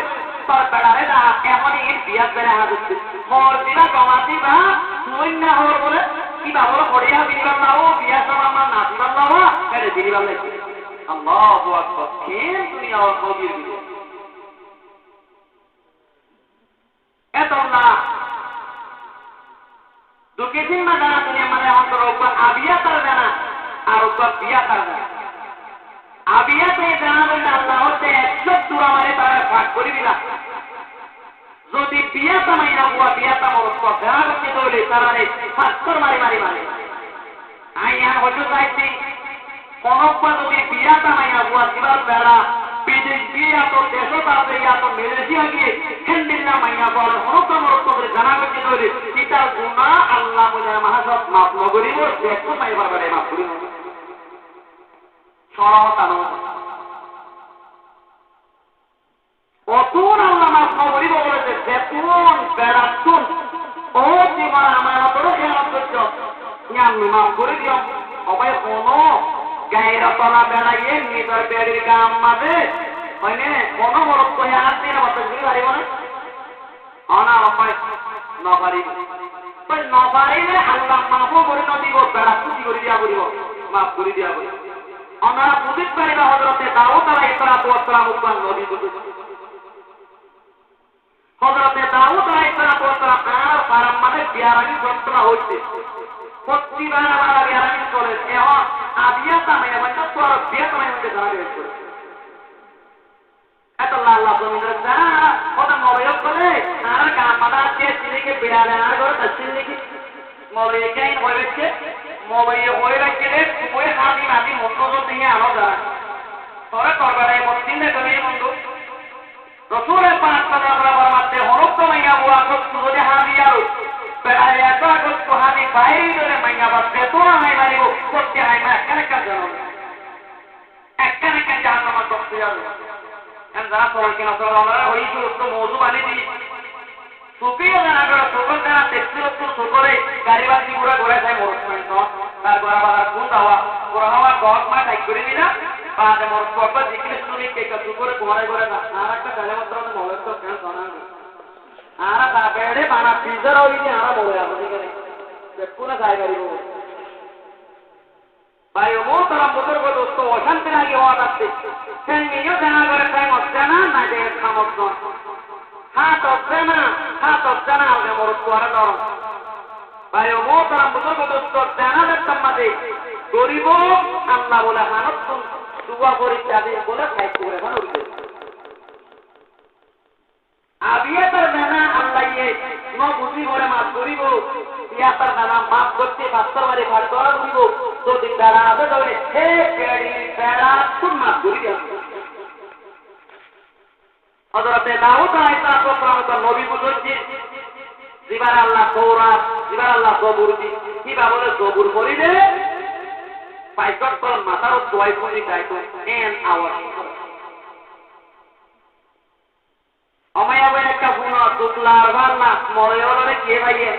তোর বেড়ারে দাহা এমনই বিয়াত বেড়ে হাত হচ্ছে মর দিবা কমা দিবা তুই না হর বলে কিবা বলো হরিয়া দিবার না ও বিয়া সবার না নাচিবার না হওয়া এটা দিবার লাগছে আল্লাহু আকবার কেন তুমি আমার নবীর দিবে এত না দুকে দিন না জানা দুনিয়া মানে অন্তর উপর আবিয়া তার জানা আর উপর বিয়া তার জানা আবিয়াতে জানা বলতে আল্লাহ হচ্ছে 100 দূর আমারে তারা ভাগ করে দিলা যদি বিয়া তামাই না বুয়া বিয়া তামর উপর জানা করতে দৌলে তারারে ফাস্তর মারি মারি মারি আইয়ান হজু চাইছি কোনবা যদি বিয়া তামাই না বুয়া দিবার বেড়া বিদেশ বিয়া তো দেশ তাতে ইয়া তো মেলেশিয়া গিয়ে হেন্দিল্লা মাইয়া বল হরকমর উপর জানা করতে দৌলে এটা গুনাহ আল্লাহ মুজার মাহাজত মাফ নগরিব দেখো পাইবার বেড়ে মাফ করিব সরতানো অতুন আল্লাহ মাফ নগরিব বলেছে বেতুন বেড়াতুন ও জীবন আমার অতটা খেয়াল করছো আমি মাফ করে দিও অবাই কোনো গায়ের তলা বেড়াইয়ে নিজের বেড়ির গাম মাঝে হয়নে কোনো বড় কয়ে হাত দিয়ে বছর দিয়ে পারিব না অনা অপায় নপারিব নপারিলে আল্লাহ মাফও করে নদীব বেড়া খুশি করে দিয়া করিব মাফ করে দিয়া করিব আমরা বুঝিতে পারিবা হযরতে দাউদ আলাইহিস সালাম উত্তর নবী বুঝিতে হযরতে দাউদ আলাইহিস সালাম আর পারাম মানে বিয়ারানি যন্ত্রণা হইছে প্রতিবার আমার বিয়ারানি চলে এখন আদিয়া তামে মানে তো আর বিয়া তামে মধ্যে জানা হইছে এত আল্লাহ জমিনের জানা ওটা মরয় করে আর গামাদা দিয়ে সিলিকে বিড়ালে আর করে তসিলিকে মরয় কেন হইছে মরয় হয়ে রাখলে তুই হামি মাটি মন্ত্র দিয়ে আনো যা তোরা করবারে মসজিদে করে বন্ধু রাসূলের পাক সাল্লাল্লাহু আলাইহি ওয়াসাল্লাম হরক্ত মাইয়া বুয়া কত যদি হামি আর বেড়ায় এত কত হামি বাইরে ধরে মাইয়া বাসে তো নাই মারিব করতে হয় না কেন কেন জানো একখান একখান জাহান্নামে করতে যাবে কেন জানা সবাই কেন আমরা ওই তো মওজু বানি দি সুপিও জানা করে সকল জানা দেখতে সকলে গাড়িবাসী পুরো ঘোরা যায় মোরসমেন্ট তার ঘোরা বাজার কোন দাওয়া ঘোরা হওয়ার দশ মাস এক করে দিলা বাদে মোর পর জিজ্ঞেস শুনি কে কত করে ঘোরা ঘোরা না আর একটা কালে মাত্র মোবাইল তো কেন জানা আর তা বেড়ে বানা ফ্রিজার হই যে আর বলে আপনি এখানে দেখো না গায় গাড়ি ভাই ও তারা মোটর গো দোস্ত অশান্তি লাগে হওয়া যাচ্ছে সেন নিও জানা করে টাইম হচ্ছে না না যে খামত হাত হচ্ছে না আগে মোর তোরা ধর ভাই ও তারা মোটর গো দোস্ত জানা দেখতাম মাঝে গরিব আল্লাহ বলে হানত দুয়া করিতে আদি বলে খাই করে বান উঠে আবিয়াতার জানা আল্লাহ ন বুঝি করে মাফ করিব ইয়াতার জানা মাফ করতে বাস্তব বাড়ি ভাগ করা করিব যদি বেড়া আছে তবে হে বেড়া তুই মাফ করি দেব হযরতে দাউদ আলাইহিস সালাম নবী বুঝছি জিবার আল্লাহ তওরাত জিবার আল্লাহ জবুর দি কিবা বলে জবুর করিলে পাইকট কর মাথার দোয়াই করি গাইতো এন আওয়াজ অমায়া বলে একটা গুণ টুকলার বান্না মরে ওরে কে ভাইয়ে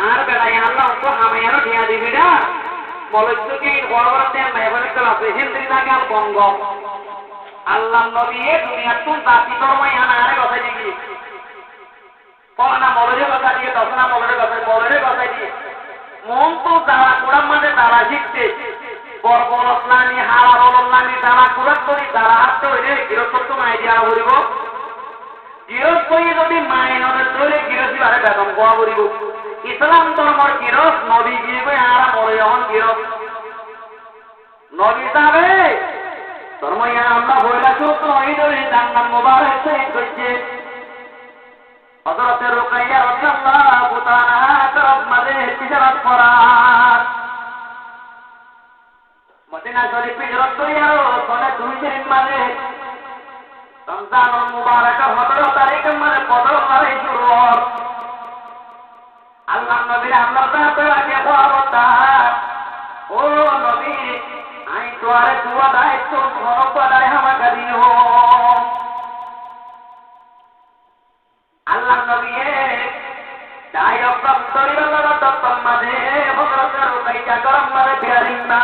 আর বেড়াই আল্লাহ তো হামায়ারও ঠিয়া দিবি না মলজ্জকে বড় বড় দেন না এবার একটা আছে হিন্দি লাগে আর বঙ্গ আল্লাহ নবী দুনিয়ার তো জাতি ধর্মই আনা আরে কথা দিবি না মলজে কথা দিয়ে দশ না মলজের কথা দিয়ে মন তো যারা কোরআন মাঝে তারা শিখছে বড় বড় স্নানি হারা বললানি তারা কুরাত করি তারা হাত হইলে গৃহস্থ মাই দিয়া করিব গৃহস্থ যদি মায়ে নদের ধরে গৃহস্থী বারে বেতন কোয়া করিব ইসলাম ধর্মর গৃহস্থ নবী গিয়ে হারা মরে যখন গৃহস্থ নবী যাবে ধর্ম ইয়া আমরা হইলা চোখ নই ধরে জান্নাত মোবারক শহীদ করছে হযরত রুকাইয়া রাদিয়াল্লাহু তাআলা তরফ মাঝে হিজরত করার মদিনা শরীফে হিজরত করিয়ারো সনে 2 শরীফ মাঝে রমজান মুবারক 17 তারিখ মানে কদর লড়াই শুরু হল আল্লাহ নবীর আল্লাহ তাআলা কে বলতা ও নবী আই তোরে দুয়া দায়িত্ব ঘর পড়ায় আমাকে দিও আল্লাহ নবী তাই অকম তরিবালা তত্তম মাঝে হযরত রুকাইয়া গরম মাঝে বিয়ারিন না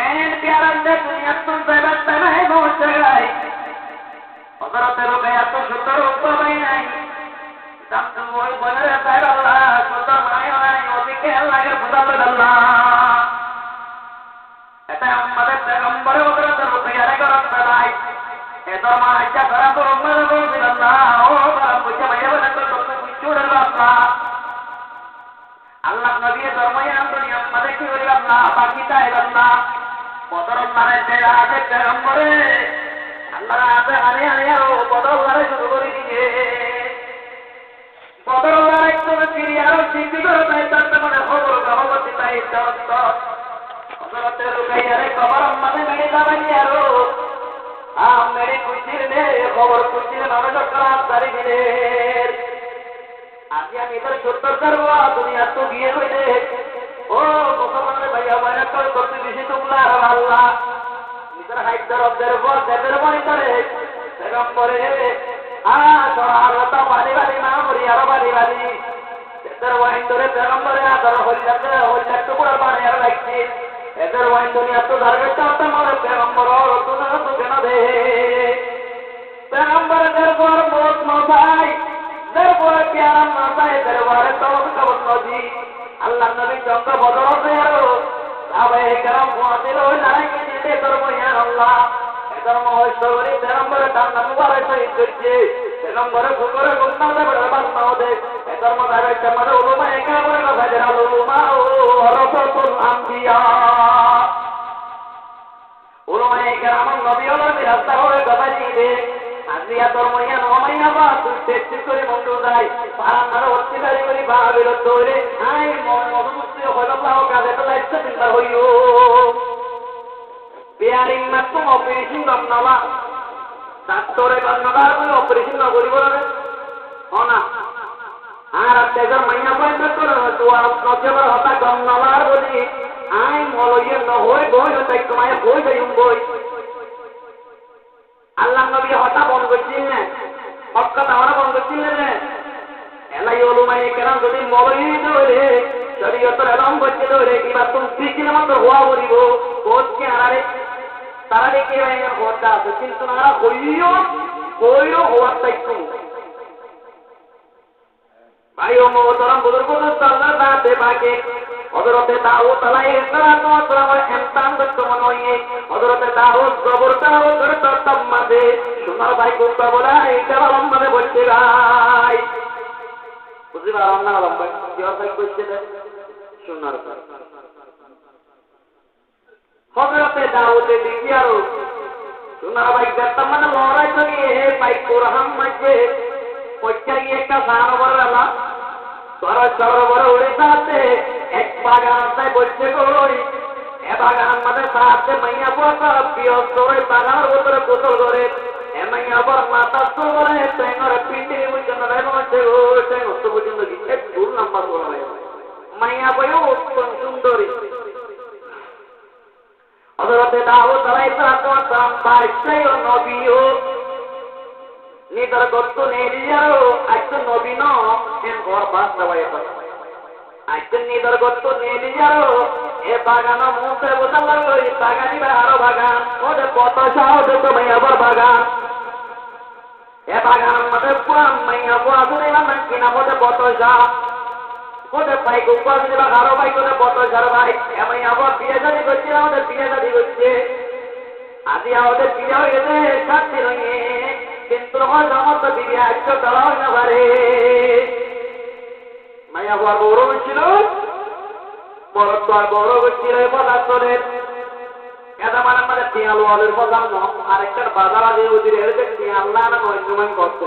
এন বিয়ারান দে দুনিয়া তো যাইবার তাই পৌঁছে গই হযরত রুকাইয়া তো সুতর উপায় নাই সামনে ওই বলে তাই আল্লাহ সুতর নাই নাই ওদিকে আল্লাহর বুঝাতে আল্লাহ এটা আমাদের পেগম্বরে হযরত রুকাইয়া গরম তাই এত মাইজা করা তো উম্মত বলছিল আল্লাহ ও বড় বুঝে ভাইয়া বলে তো চুড়ে আল্লাহ আল্লাহ নবী ধর্মই আন্দোলন আমাদের কি করি আল্লাহ বাকি তাই আল্লাহ বদর মারে দেয়া আছে পেগম্বরে আল্লাহ আছে আরে আরে ও বদর মারে শুরু করে দিয়ে বদর মারে একটু ফিরে আরো সিদ্ধি করে তাই তার মানে খবর গহবতি তাই তত্ত্ব হযরত রুকাইয়া রে কবর আমাদের মেরে দাঁড়াই আরো मेरे कुचिर ने खबर कुचिर মানুষ ক্লাস সারি দিলে আজ আমি এর সত্তর করব দুনিয়া তো গিয়ে হইলে ও মুসলমানের ভাইয়া ভাইরা কল করতে বেশি তোমরা আল্লাহ নিজের হাইদার অবদের বল দেবের বলি করে এরকম করে তোরা আল্লাহ বাড়ি বাড়ি না মরি আরো বাড়ি বাড়ি এদের ওয়াইন ধরে পেগম্বরে আদর হইলাতে হইলাতে পুরো বাড়ি আর লাগছে এদের ওয়াইন দুনিয়া তো ধারবেটা তো মরে পেগম্বর রতুনা তো কেন দে পেগম্বর দরবার বহুত মজাই দরবার প্যারা মজাই দরবার তো কবর নদী আল্লাহ নবী জঙ্গ বদর দেয়ারো আবে کرام ফাতিল নাই কি দিতে করব ইয়া আল্লাহ এদের মহশ্বরী পেগম্বর তার নাম মুবারক শহীদ করছে পেগম্বর গুরে গুন্না দে বরবাদ নাও দে এদের মজাই চমদ উলমা একা বলে কথা জানা উলমা ও রাসূল আম্বিয়া উলমায়ে কেরাম নবী হলো রাস্তা হয়ে কথা দিবে আজিয়া ধর্মইয়া নমাইয়া বা তেত্রিশ করে মন্ডল যায় পারান্নার অত্যাচারী করি বা বিরত হইলে আই মধুমুক্তি হইলাম কাজে তো দায়িত্ব চিন্তা হইও বিয়ারিং মাত্র অপারেশন গমনালা ডাক্তরে গমনালা অপারেশন না করিব না আর তেজর মাইয়া পয়সা করে তো নজর হতা গমনালার বলি আই মলইয়ে নহই বই তাই তোমায় বই যাইম বই আল্লাহ নবী হতা বন্ধ করছিলেন না হক কথা বন্ধ করছিলেন না এলাই ওলমায়ে কেরাম যদি মলই ধরে শরীয়তের এলম করতে ধরে কিবা তুমি শিখিলে মাত্র হওয়া করিব বহুত কি আরে তারা দেখে এর হতা আছে কিন্তু না কইও হওয়ার তাই কম ভাই ও মোহতরম বুজুর্গ আল্লাহ দাতে বাকে হযরতে দাউদ আলাইহিস সালাতু ওয়াস সালামের ইমতান করতে মনে হয় হযরতে দাউদ কবরটাও করতে তম্মাদে সুন্দর ভাই কোনটা বলা এইটা লম্বাতে বলতে ভাই বুঝিবা রান্না লম্বা কি অর্থ কইছে সুন্দর হযরতে দাউদ দেখিয়ারো সুন্দর ভাই দেখতাম মানে লড়াই করিয়ে ভাই কোরআন মাঝে পয়সাই একটা সানো বড়লা তোরা সরোবর উড়ে যাচ্ছে এক বাগান তাই বলছে কই এ বাগান মানে সাথে মাইয়া পড়া প্রিয় তোরে বাগানের ভিতরে গোসল করে এ মাইয়া বড় মাথা তোরে তেঙ্গর পিন্ডি বুঝন না বলছে ও তেঙ্গ তো বুঝন না এক ফুল নাম্বার বলা হয় মাইয়া বইও উত্তম সুন্দরী হযরতে দাউদ আলাইহিস সালাম বাইশাই নবীও নিজের গত্ত নেই দিয়ারো একজন নবী ন এন ঘর বাস দেওয়াই আজকে নিদর করতো নিয়ে যাও এ বাগানো মুখে বোঝাল ওই বাগানি আরো বাগান ওদের কত সাহসে তো আবার বাগান এ বাগান মধ্যে পুরান মাইয়া বুড়ে কিনা মধ্যে কত সাহ ওদের ভাই কুকুর দিবা আরো ভাই করে কত সার ভাই এমন আবার বিয়ে শাদি করছে আমাদের বিয়ে শাদি করছে আদি আমাদের বিয়ে হয়ে গেছে সাথে রয়ে কিন্তু সমস্ত দিদি আজকে চলা হয় না পারে মাইয়া বুয়ার গৌরব ছিল বড় তো আর গৌরব ছিল পদার্থের এটা মানে আমাদের টিয়ালু আলের প্রধান আরেকটার বাজার আদি ওদের এরকম টিয়াল্লা না নয়নমান করতো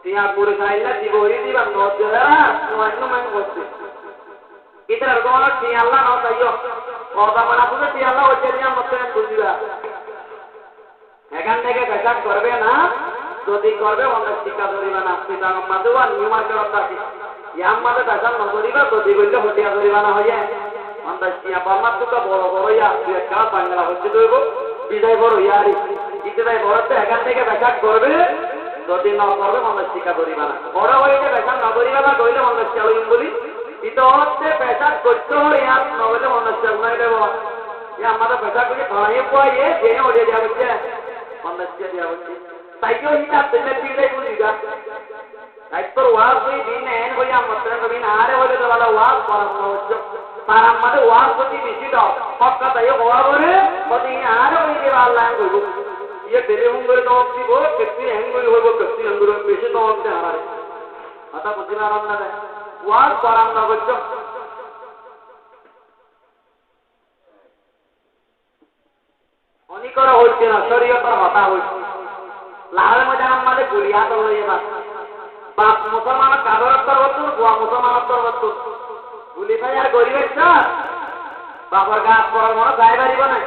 টিয়া পুরে খাইলা দিব হয়ে দিবা নজরা নয়নমান করছে ইতার গোল টিয়াল্লা না তাইও কথা মানে পুরো টিয়াল্লা হচ্ছে নিয়ে মত বুঝিবা এখান থেকে বেকার করবে না যদি করবে অনেক শিক্ষা ধরিবা না পিতা মাঝে আর নিয়মার করতে আছে ইয়াম মাঝে বেকার নকরিবা যদি বললে হটিয়া ধরিবা না হয়ে আমরা টিয়া বার্মার তো বড় বড় ইয়া একটা বাংলা হচ্ছে তো বিদায় বড় ইয়ারি বিদায় বড়তে এখান থেকে বেকার করবে যদি না করবে আমরা শিক্ষা ধরিবা না বড় হয়ে বেকার না ধরিবা না কইলে আমরা চালুন বলি ইতোতে বেকার করতে হয় আর নইলে আমরা চালুন দেব ইয়া আমাদের বেকার করে ধরাই পাইয়ে যে ওড়ে যাচ্ছে আমরা দেয়া হচ্ছে তাইও হিসাব দিলে বিদায় বলিবা একটু ওয়াজ হই দিন এন হই আমরা কবি না আরে বলে তো ভালো ওয়াজ করানো হচ্ছে আর আমাদের ওয়াজ প্রতি বেশি দাও পক্কা তাইও হওয়া বলে প্রতি আরে হই যে আল্লাহ কইব ইয়ে দেরে হুঙ্গরে তো দিব কেতি হেঙ্গরি হইব কেতি হেঙ্গরি বেশি তো হচ্ছে আমারে কথা বুঝিনা রান্না দেয় ওয়াজ করানো হচ্ছে অনিকরা হচ্ছে না শরীয়তের হতা হচ্ছে লাল মজা আমাদের গুলিয়া তো হয়ে যাবে বাপ মুসলমানের কাগরত্তর বস্তু গোয়া মুসলমানত্তর বস্তু গুলি ভাই আর গরিবের স্যার বাবার গাছ পড়ার মনে গায়ে বাড়িব না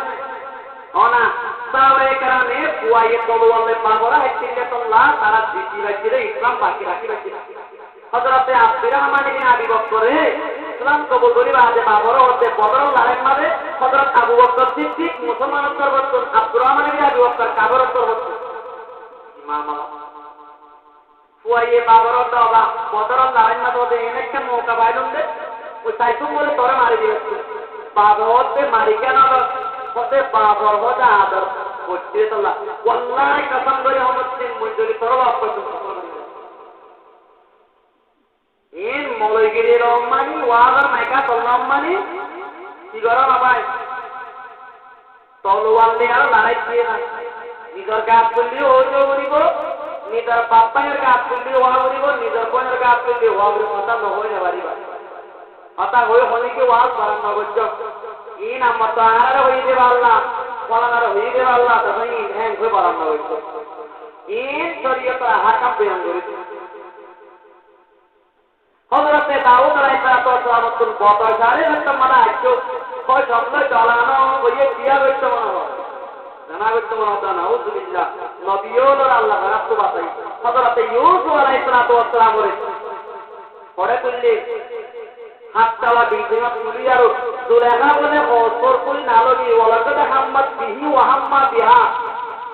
না তাহলে এই কারণে কুয়াইয়ে তলোয়ালে পাগরা হেঁটে তোল্লা তারা জিতি রাখছিল ইসলাম বাকি রাখি রাখছিল হজরতে আব্দুর রহমান ইবনে আবি বকরে ইসলাম কবুল করিবা যে বাবর হতে বদর লারেন মাঝে হযরত আবু বকর সিদ্দিক মুসলমানত্তর বস্তু আব্দুর রহমান ইবনে আবি বকর কাগরত্তর বস্তু ইমাম কুয়াইয়ে বাবর দাবা বদর লারেন মাঝে এনেকে মৌকা পাইলুন দে ওই সাইতুম বলে তোরে মারি দিয়েছে বাবরতে মারি কেন হতে বাবর হতে আদর করতে তোলা ওয়াল্লাহি কসম করে মুসলিম মুজরি তোর বাপ পর্যন্ত এন মৌলগিরি রহমানি ওয়াজার মাইকা তল্লাম্মানি কি করো না ভাই তলোয়াল দিয়ে আর লড়াই দিয়ে না নিজের গাছ তুললে ওইও করিব নিজের বাপ্পাইয়ের গাছ তুললে ওয়া করিব নিজের বোনের গাছ তুললে ওয়া করিব কথা নহই না পারিব কথা হয়ে হলিকে ওয়াজ করার নগজ ই নাম্বার তো আর হয়ে দেব আল্লাহ বলার হয়ে দেব আল্লাহ তখন হ্যাঁ হয়ে বলার নগজ ইন শরীয়ত হাকাম বয়ান করেছে হযরতে দাউদ আলাইহিস সালাতুল কত সারে একটা মানা আইছো কয় শব্দ চালানো হইয়ে দিয়া হইতো মনে হয় জানা হইতো মনে হয় নাউযুবিল্লাহ নবিয়ুল আল্লাহ রাব্বু বাতাই হযরতে ইউসুফ আলাইহিস সালাম পরে কইলে হাততালা বিদিনা তুলিয়ারো দুলেখা বলে ওসর কই নালগি ওলাকতে হাম্মাদ বিহি ওয়া হাম্মা বিহা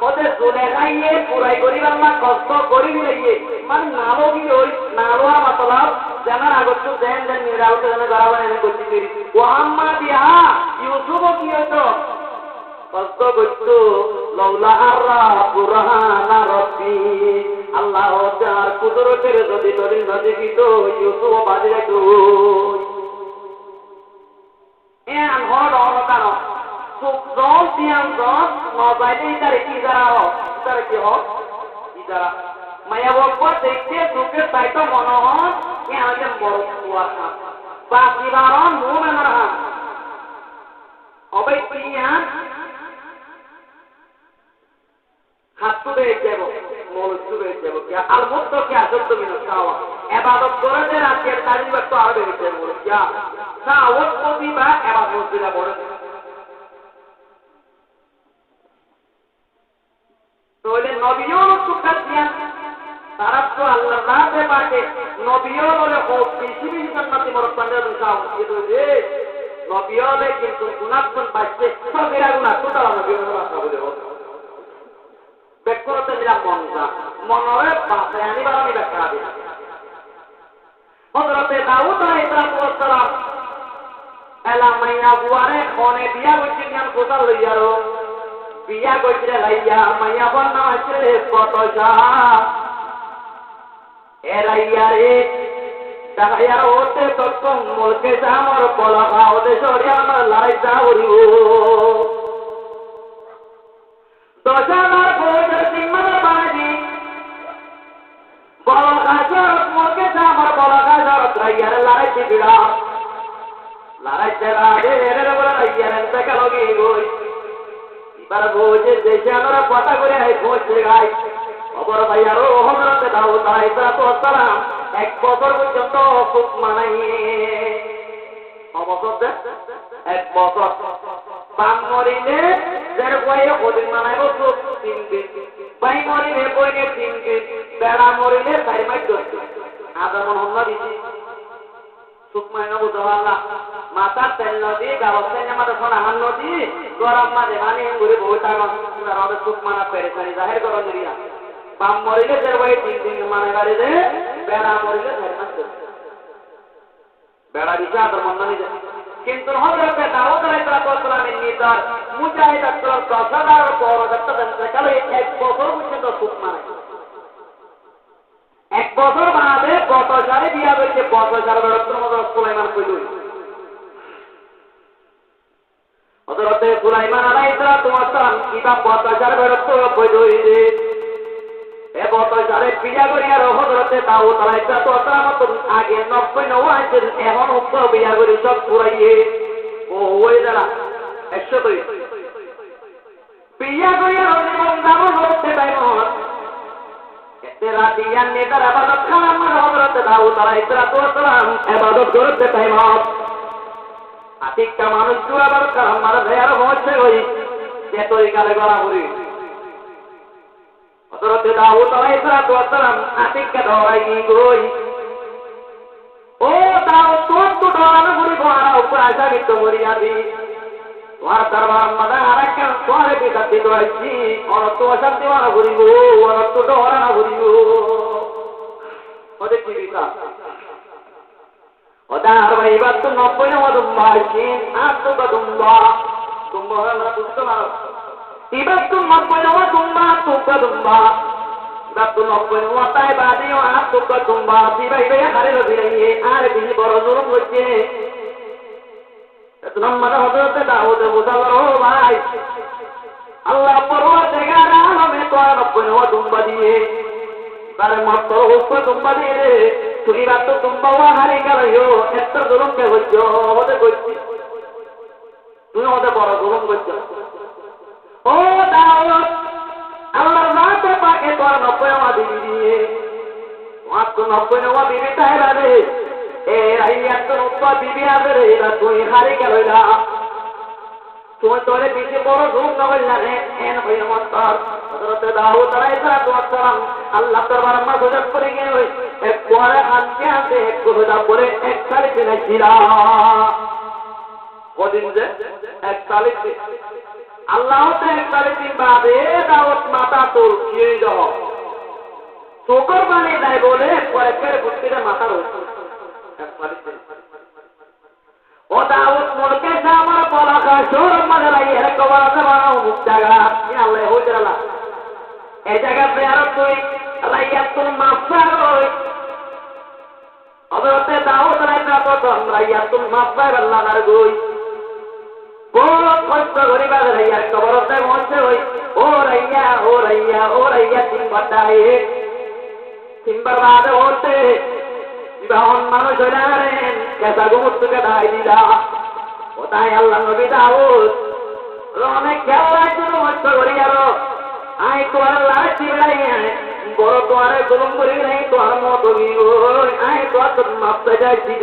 ওতে দুলেখাইয়ে পুরাই করিবার না কষ্ট করি লইয়ে মানে নালগি ওই নালওয়া মতলব জানার আগত দেন দেন নিরাউতে জানা গরাবা এনে করতে দেরি ওয়া হাম্মা বিহা ইউসুফ কি হতো কষ্ট করতো লাউলা আররা বুরহানা রব্বি আল্লাহ তার কুদরতের যদি দলিল নদী দিত ইউসুফ বাজে যেত এন হড অনতান সুকজল দিয়ান দস নবাইলে ইতারে কি যারা হ ইতারে কি হ ইতারা মায়া বকবা দেখতে সুকে তাইতো মনোহর এ আমাদের বড় কুয়া বাসিবারন মুমেনরা অবৈ পিয়ান হাতু বে যাব মৌলু বে যাব কি আলমুত কি আজত মিনা সাওয়া ইবাদত করে দে রাতের তারিখ তো আর বে যাব কি সাওয়াত কবিবা ইবাদত দিলা বড় তোলে নবিয়ো সুখাত দিয়া তারা তো আল্লাহ রাতে পাকে নবিয়ো বলে ও পৃথিবীর জান্নাতে মোর পান্ডা দুসাও কিন্তু যে নবিয়ো লে কিন্তু গুনাহন বাঁচতে সবেরা গুনাহ তোটা নবিয়ো রাস্তা বলে বেকরতে দিলা মনটা মনরে পাশে আনিবার আমি ব্যাখ্যা দিই হযরতে দাউদ আলাইহিস সালাম এলা মাইয়া বুয়ারে খনে বিয়া কইছেন জ্ঞান কোথা লইয়ারো বিয়া কইছে লাইয়া মাইয়া বন নাম আছে কতসা এরাইয়া রে দাইয়া ওতে তত মুলকে জামর পলকা ওতে সরিয়া আমার লড়াই যাওরিও দশানার বউদের সিংমার বাড়ি পলকা সরত মুলকে জামর পলকা সরত রাইয়ার লড়াই বিড়া লড়াই জেলা রে রে বড় রাইয়ার এত লগি গই এবার বউজে দেশে আমরা কথা করে আই পৌঁছে গাই খবর ভাইয়ারো হযরতে দাউদ আলাইহিস সালাম এক বছর পর্যন্ত সুখ মানাইয়ে অবসর এক বছর বাম মরিলে যার বয়ে ওদিন মানাইব সুখ 3 দিন বাই মরিলে বইনে 3 দিন বেড়া মরিলে 4 মাস 10 দিন আদা মন হল্লা দিছি সুখ মাইনা বুঝাওয়ালা মাথা তেল নদী গাওয়াতে মাথা সোনা হান নদী গরম মাঝে মানে ঘুরে বহুত টাকা আমাদের সুখ মানা পেরেছানি জাহির করো নিয়া বাম মরিলে যার বয়ে 3 দিন মানে গাড়িতে বেড়া মরিলে 4 মাস বেড়া দিছে আদা মন নিয়ে কিন্তু হযরতে দাউদ আলাইহিস সালামের নিদার মুজাহিদ আকরাম কসাদার পর দত্তদন্ত কালে এক বছর পর্যন্ত সুখ মানে এক বছর বাদে কত সালে বিয়া হয়েছে 50,000 বছর সুলাইমান কইল হযরতে সুলাইমান আলাইহিস সালাম কিবা 50,000 বছর কইল এ 50,000 বিয়া করিয়া হযরতে দাউদ আলাইহিস সালাম আগে 90 আছে এখন উপর বিয়া করি সব পুরাইয়ে ও ওই যারা 100 কই বিয়া করিয়া জীবন দাও হতে পাইমত तेरा दिया ने तेरा इबादत खाना मन हजरत दाऊद अलैहिस सलाम इबादत करते टाइम আতিকটা মানুষ পুরো ইবাদত করে আমার ভেয়ার হচ্ছে ওই যে তরিকারে গলা করি হযরত দাউদ আলাইহিস সালাম আতিককে ধরাই গই ও দাউদ তো ধরানো করি গোরা উপর আসা বিত মরিয়া দি তোমার দরবার মধ্যে আরেকজন তোরে বিদাতি দইছি আর তো শান্তি মানা করিব আর তো ডরা না করিব ওদের কি বিকা ওটা আর ভাইবা তো 90 না দুম্বা আছে আর তো দুম্বা দুম্বা আমরা বুঝতে না ইবা তো 90 না দুম্বা তো দুম্বা ইবা তো 90 না তাই বাদি আর তো দুম্বা দিবাই বে হারে লইয়ে আর বিহি বড় জুলুম হচ্ছে নম্বর হযরত দাউদ বুঝালো ভাই আল্লাহ পরওয়ারদিগার আলমে তো 90 দুম্বা দিয়ে তারে মত উপর দুম্বা দিয়ে তুই রাত দুম্বা হারি গেলো এত জুলুম কে হচ্ছে ওতে কইছি তুই ওতে বড় জুলুম করছ ও দাউদ আল্লাহর রাতে পাকে তো 90 দিয়ে মাত্র 90 বিবি তাইরা রে এ রাইয়া তো উপর বিবি আছে রে তুই হারি গেলইলা তুই তোরে বেশি বড় জুলুম না করলা রে এন হইল মতর হযরত দাউদ আলাইহিস সালাম আল্লাহ দরবার মা বুঝত করে গেল এক পরে হাতে হাতে এক কথা বলে 41 দিন ছিল কদিন যে 41 দিন আল্লাহ তো 41 দিন বাদে দাউদ মাথা তোল কি দাও শুকর বানি দেয় বলে পরে করে বুঝতে মাথা রয়েছে ও দাউদ মুলকে জামার পলাকা সর মানে লাগে কবর আছে বানাও মুখ জায়গা আল্লাহ হইরালা এই জায়গাতে আর তুই রাইয়াতুল মাফসার হই হযরত দাউদ আলাইহিস সালাম রাইয়াতুল মাফসার আল্লাহ নার গই বহুত কষ্ট করি বাদ রাইয়া কবর আছে মরছে হই ও রাইয়া তিন বাটায়ে তিনবার বাদে হতে বাহন মানুষ হইলেন কেসা গুমুত্তুকে দায় দিলা ও তাই আল্লাহ নবী দাউদ অনেক খেলার জন্য মস্ত করি আরো আই তোর লাঠি বেড়াই বড় তোয়ারে জুলুম করি নাই তোর মতো আই তোর মাপতে যাইছি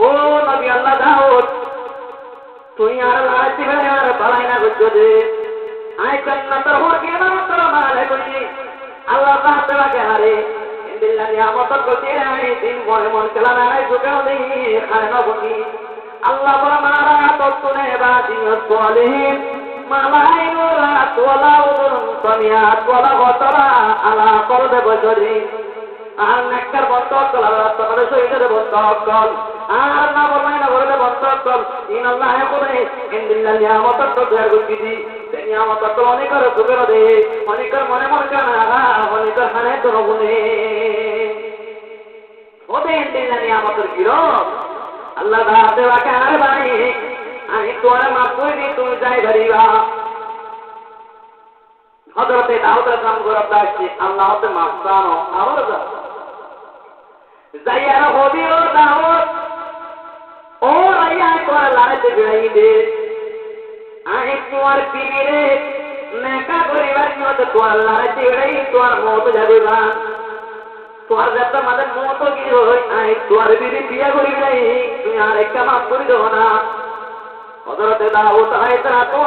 ও নবী আল্লাহ দাউদ তুই আর লাঠি বেড়াই আর বাড়াই না করছো যে আই জান্নাতের হোরকে না তোর মারে করি আল্লাহ রাতে লাগে হারে বিল্লাহি আমত করতে আই দিন মনে মন খেলা নাই সুকাও নেই খায় না বনি আল্লাহ বলা মারা তো শুনে বাদি সালিহিন মালাই ওরা তোলা উদুন সামিয়াত ওলা গতরা আলা করবে বজরি আর নেককার বন্ধ কল আল্লাহ তোমাদের শহীদের বন্ধ কল আর না বলমাই না বললে বন্ধ কল ইনাল্লাহ করে ইন্দিল্লাহ নিয়ামত তো দেয়ার গুজিদি নিয়ামত তো অনেকের সুখের দে অনেকের মনে মনে জানা অনেকের হানে তো রবুনে ওতে ইন্দিল্লাহ নিয়ামতের গিরফ আল্লাহ দাতে ওয়াকে আর বাড়ি আমি তোরে মাফ করে দিই তুমি যাই ধরিবা হযরতে দাউদের কাম করতে আসছি আল্লাহ হতে মাফ জানো আবার যা যাইয়ার হবিও দাউদ ও রাইয়া তোর লাড়তে গই দে আই তোমার বিবিরে নেকা করিবার নিয়ত তোর লাড়তে গই তোর মত যাবেবা তোর যত মাদের মত কি হই আই তোর বিবি বিয়া করিবি নাই তুই আর একটা মাফ করে দাও না হযরতে দাউদ আইতরা তো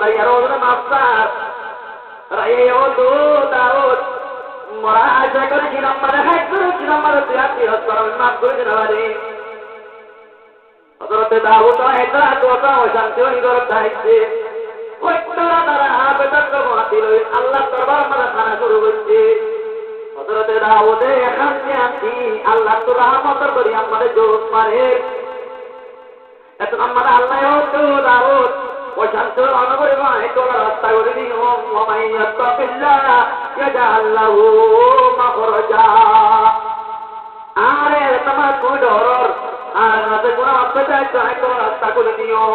যাইয়ার ওর মাফসার রাইয়া তো দাউদ মরা আশা করেছিলাম মানে হাইট করেছিলাম মানে তুই আত্মীয় হস্তরণ মাফ করে দিলারে হযরতে দাউদ আইতরা তো শান্তি হই করতে আইছে কয়টা তারা আবেদন করছিল আল্লাহ দরবার মানে খানা শুরু করছে হযরতে দাউদে শান্তি আছি আল্লাহ তো রহমত করি আমাদের জোর পারে এত আমরা আল্লাহ তো দাউদ وشمس الأنور معك ورسط ورنهم ومن يتق الله يجعل له مخرجا আরে তোমার কোন ডরর আর রাতে কোন অপেক্ষা চাই কোন রাস্তা করে দিও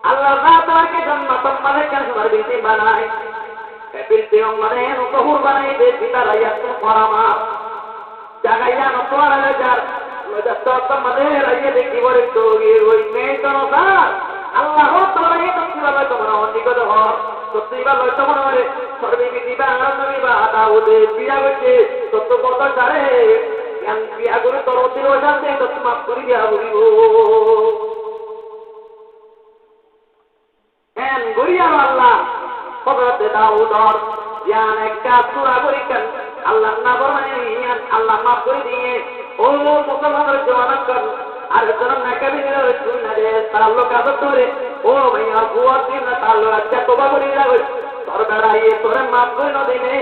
আল্লাহ তোমাকে জান্নাত মানে কেন সর্বিতি বানায় এপিল দিও মানে নকহুর বানাই দে পিতা রাইয়া তো পরামা জাগাইয়া নতোয়ারা যার মজাত মানে রাইয়া দেখি বড় তো ওই মেয়ে তো না আল্লাহ তাআলা এই তকসিবালে তোমরা অনিগত হও তকসিবালে তোমরা মানে সর্ববিধি বা আনন্দী বা দাউদে বিয়া করতে তত কত জারে জ্ঞান বিয়া করে তোর অতির ওজাতে তো মাফ করে দিয়া বলিব এন গরিয়া আল্লাহ হযরতে দাউদর জ্ঞান একটা সূরা করিকেন আল্লাহ না বরমানি আল্লাহ মাফ করে দিয়ে ও মুসলমানদের জওয়ান কর আর যখন নাকাবিরা রসুল না দে তাল্লুক আদত করে ও ভাইয়া বুয়া দিন না তাল্লুক আচ্ছা তোবা করি যাবে তোর দাঁড়াইয়ে তোরে মাফ করে না দিনে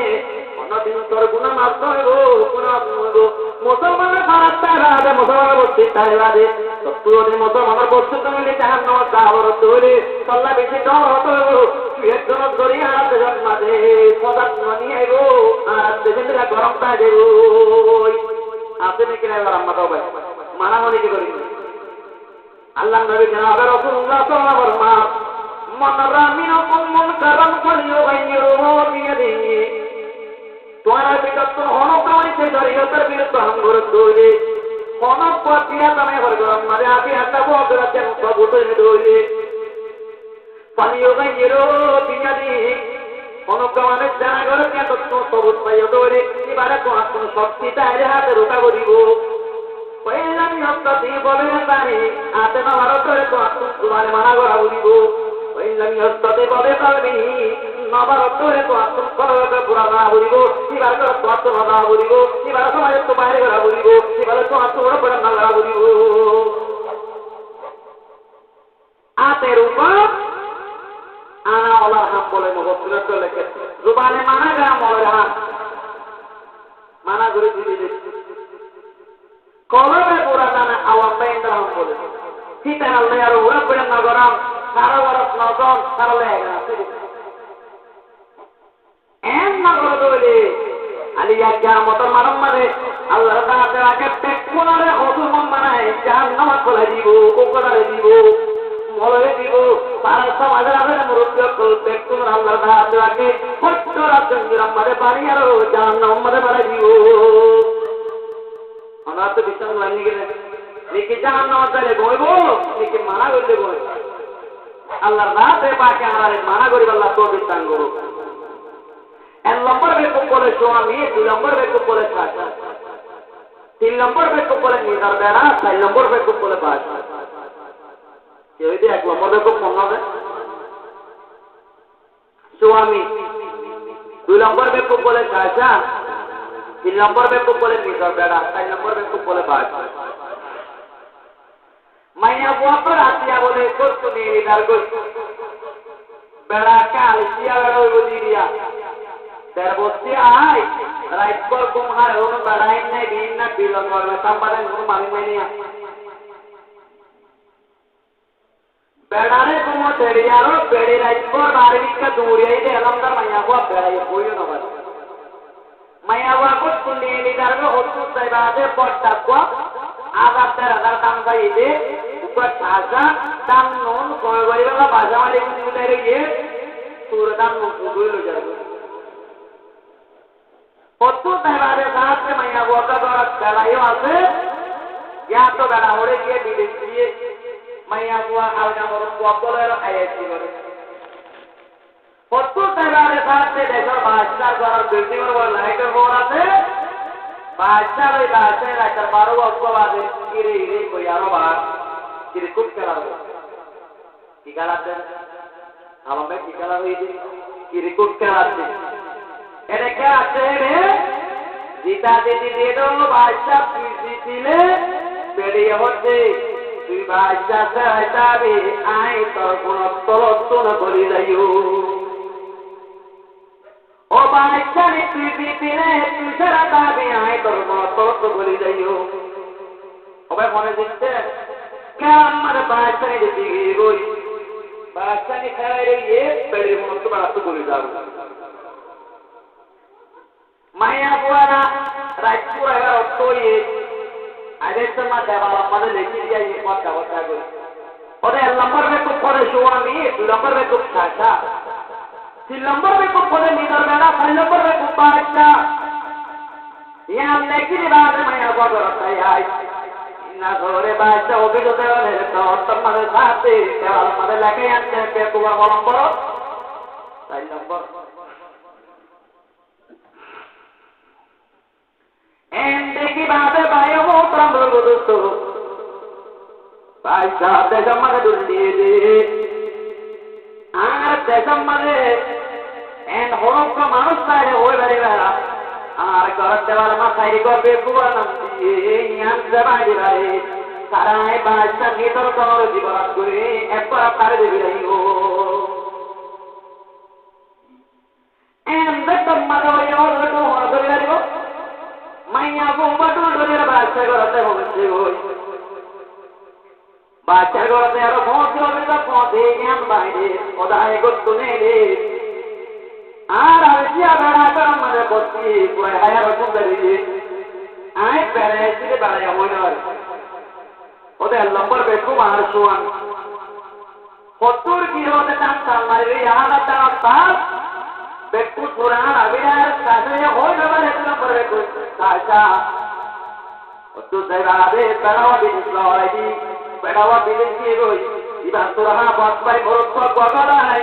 অন্যদিন তোর গুণা মাফ করে গো গুণা গো মুসলমানের ভাড়াটা রাবে মুসলমানের বস্তি তাই বাদে তুই মুসলমানের বস্তু তুমি চাহান নামাজ দাওয়ার ধরে তল্লা বেশি ডর হতো তুই একজন ধরি আর জন্মা দে সদা নিয়ে আইবো আর দেশের গরমটা দেব আপনি নাকি এবার আম্মা দাও ভাই মানামনি কি করি আল্লাহ নবী জনাব রাসূলুল্লাহ সাল্লাল্লাহু আলাইহি ওয়াসাল্লাম মান রামিনাকুম মুনকারান ফালিয়ুগাইয়িরুহু বিয়াদিহি তোরা বিকত হনো কামাইতে শরীয়তের বিরুদ্ধে হামগর দইলে কোন পথিয়া তুমি হরগরম মারে আপি হাতা বগরাতে সবুতে দইলে ফালিয়ুগাইয়িরুহু বিয়াদিহি কোন কামানে জানা করে কে তো সবুত পাইও দইলে এবারে কোন শক্তি তাইরে হাতে রোকা করিব পয়লাম ইস্তাতি বলে তাই আতে না ভারতের তো তোমারে মানা করা বলিব পয়লাম ইস্তাতি বলে তাই না ভারতের তো করবে পুরা না বলিব এবার তো না বলিব এবার সমাজে তো বাইরে করা বলিব এবার তো বড় বড় না করা বলিব আতের উপর আনা ওলা হাম বলে মুফাসসির তো লেখে জবানে মানা করা মরা মানা করে দিলে কলমে পুরা জানা আওয়াজ পেন্দাম বলে ঠিক আল্লাহ আর ওরা পড়ে না গরম সারা বরস নজন সারা লাগে এম না করে দইলে আলিয়া কিয়ামত মারম মারে আল্লাহ তাআলা আগে পেটকুনারে হজুম বানায় জাহান্নাম খোলা দিব কোকড়ারে দিব মলে দিব সারা সমাজের আগে মুরব্বি কল পেটকুন আল্লাহ তাআলা আগে কষ্ট রাতের মারে বাড়ি আর জাহান্নাম মারে বাড়াই দিব আমরা তো বিশ্বাস মানি গেলে লিখে জাহান নামাজ চাইলে বইব লিখে মানা করলে বই আল্লাহর রাতে পাকে আমরা মানা করি আল্লাহ তো বিশ্বাস করো 1 নম্বর বেকুব বলে স্বামী 2 নম্বর বেকুব বলে শাসা 3 নম্বর বেকুব বলে নিদার বেড়া 4 নম্বর বেকুব বলে বাসা কেউ যদি 1 নম্বর বেকুব মনে হবে স্বামী 2 নম্বর বেকুব বলে শাসা 3 নম্বর বেকুব বলে নিদার বেড়া 4 নম্বর বেকুব বলে বাসা মাইয়া বুয়া पर आतिया बोले को তুমি নিদার কই বেড়া কে আলসিয়া বেড়া ওই দিদিয়া तेर बस्ती आय রাইটকর কুমহার হন বেড়াইন নাই দিন না বিলন করবে সাম্পারে নুন মারি মেনিয়া বেড়ারে কুমো তেড়িয়ারো বেড়ি রাইটকর বারবিকা দূরিয়াই দে আলমদার মাইয়াবুয়া বেড়াই বইও নবার মাইয়াবুয়া কো কুন্ডি লিদারবে হতু সাইবাদে পড়তাকো আদাতের আদার দাম গাইদে উপর তাজা দাম নুন গয়গরিবালা বাজামালি কুন্ডিরে গিয়ে সুরদান নুন গুলো যাবে হতু সাইবাদে সাথে মাইয়াবুয়া কা গরত বেড়াইও আছে ইয়া তো বেড়া হরে গিয়ে বিদেশ দিয়ে মাইয়াবুয়া আলগা মরুন বকলের আইএসি করে হতু সাইবাদে সাথে দেশের বাদশার গরত বিল্ডিং এর লাইটের বোর আছে বাদশা ওই বাদশা রাতের 12 বছর বাদে কিরে হিরে কই আরো বার কিরে খুব খেলা হবে কি খেলাতে আমাকে কি খেলা হয়েছে কিরে খুব খেলাতে এটা কে আছে রে জিতা দিদি দেদো বাদশা পিছি দিলে বেরিয়ে হচ্ছে তুই বাদশা চাইতাবি আই তোর কোন তলতন করি যাইও ও বাদশা নি তুই দিলে তুই সারা দাবি আই তোর কোন তলতন করি যাইও ওবে মনে দিতে কে আমার বাদশা নি দিদি রই বাদশা নি খাই রে বেরিয়ে মন তো বাড়াতে বলে যাও মাইয়াবুয়ারা রাজপুর এবার অতই আগে সময় দেওয়া আমাদের লিখে দিয়ে এই কথা কথা করে ওরে নম্বর में कुछ पड़े सुवामी 2 नंबर में कुछ छाछा 3 नंबर में कुछ पड़े नीदर बेड़ा 4 नंबर में कुछ बादशा यहां लेकिन बाद में माइयाबुआ करता है ना घरे बादशा অভিযোগে হলে তো তোমাদের সাথে দেওয়াল মধ্যে লাগে আনতে পে তোমার নম্বর 4 নম্বর देखी बात है भाई वो प्रभु दोस्तों भाई साहब दे जम्मद दुल्ली दे आर दे जम्मद एन होरों का मानुष सारे होए बरे बरा आर करत देवाल मा सारी को बेकुआ नम दिए यान जबाई रहे सारा है बादशाह नीतर कमर जीवन करे एक पर कर दे रही हो एन दे जम्मद ये और तो हो दे रही हो মাইয়া গোবাটুল ধরে বাচ্চা করতে হচ্ছে ওই বাচ্চা করতে আর পৌঁছে হবে তো পৌঁছে জ্ঞান বাইরে ওদায় করতে নেই আর আসিয়া বেড়া কর মানে বসি পুরো হায়ার সুন্দর দিয়ে আই বেড়াইছি বেড়াই হইল ওদের নম্বর বেকু আর শুয়ান 70 কিলোতে দাম সামারি আদা তার बेकू पुराण अभिनय साधने हो नंबर 1 नंबर बेकू साचा तो देवादे पेड़ावा बिजनेस लॉयडी पेड़ावा बिजनेस की रोई इबा सुरहा बस भाई मरुत्व गोगला है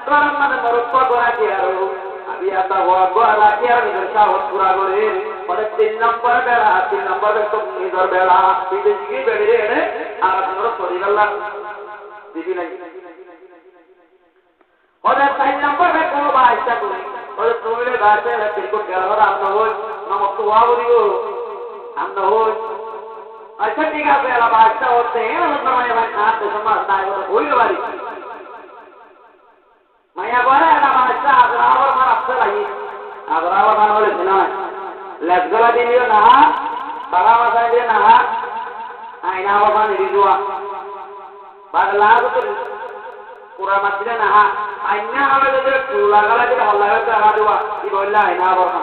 तोरम मन मरुत्व गोरा कियारो अभी आता वो गोरा कियारो निदर्शा हो पूरा गोरे और 3 नंबर बेड़ा 3 नंबर बेकू निदर बेड़ा बिजनेस की बेड़े रे आरा नंबर सोरीगल्ला दिबी नहीं और 4 नंबर में को बादशाह को और तुम्हारे बादशाह है बिल्कुल गलत हम न हो हम तो वावरियो हम न हो अच्छा ठीक है पहला बादशाह होते हैं ना समय में हाथ से समझता है वो कोई वाली मैं बोला है ना बादशाह अगरावर मार अफसर आई अगरावर मार बोले सुना लज्जला दिलियो ना बड़ा मसा दिलियो ना आईना वो मान रिजुआ बादला तो पूरा मस्जिद ना आईना हमें जो चूल्हा गला जो हल्ला करते हैं हमारे वहाँ ये बोलना आईना वर्मा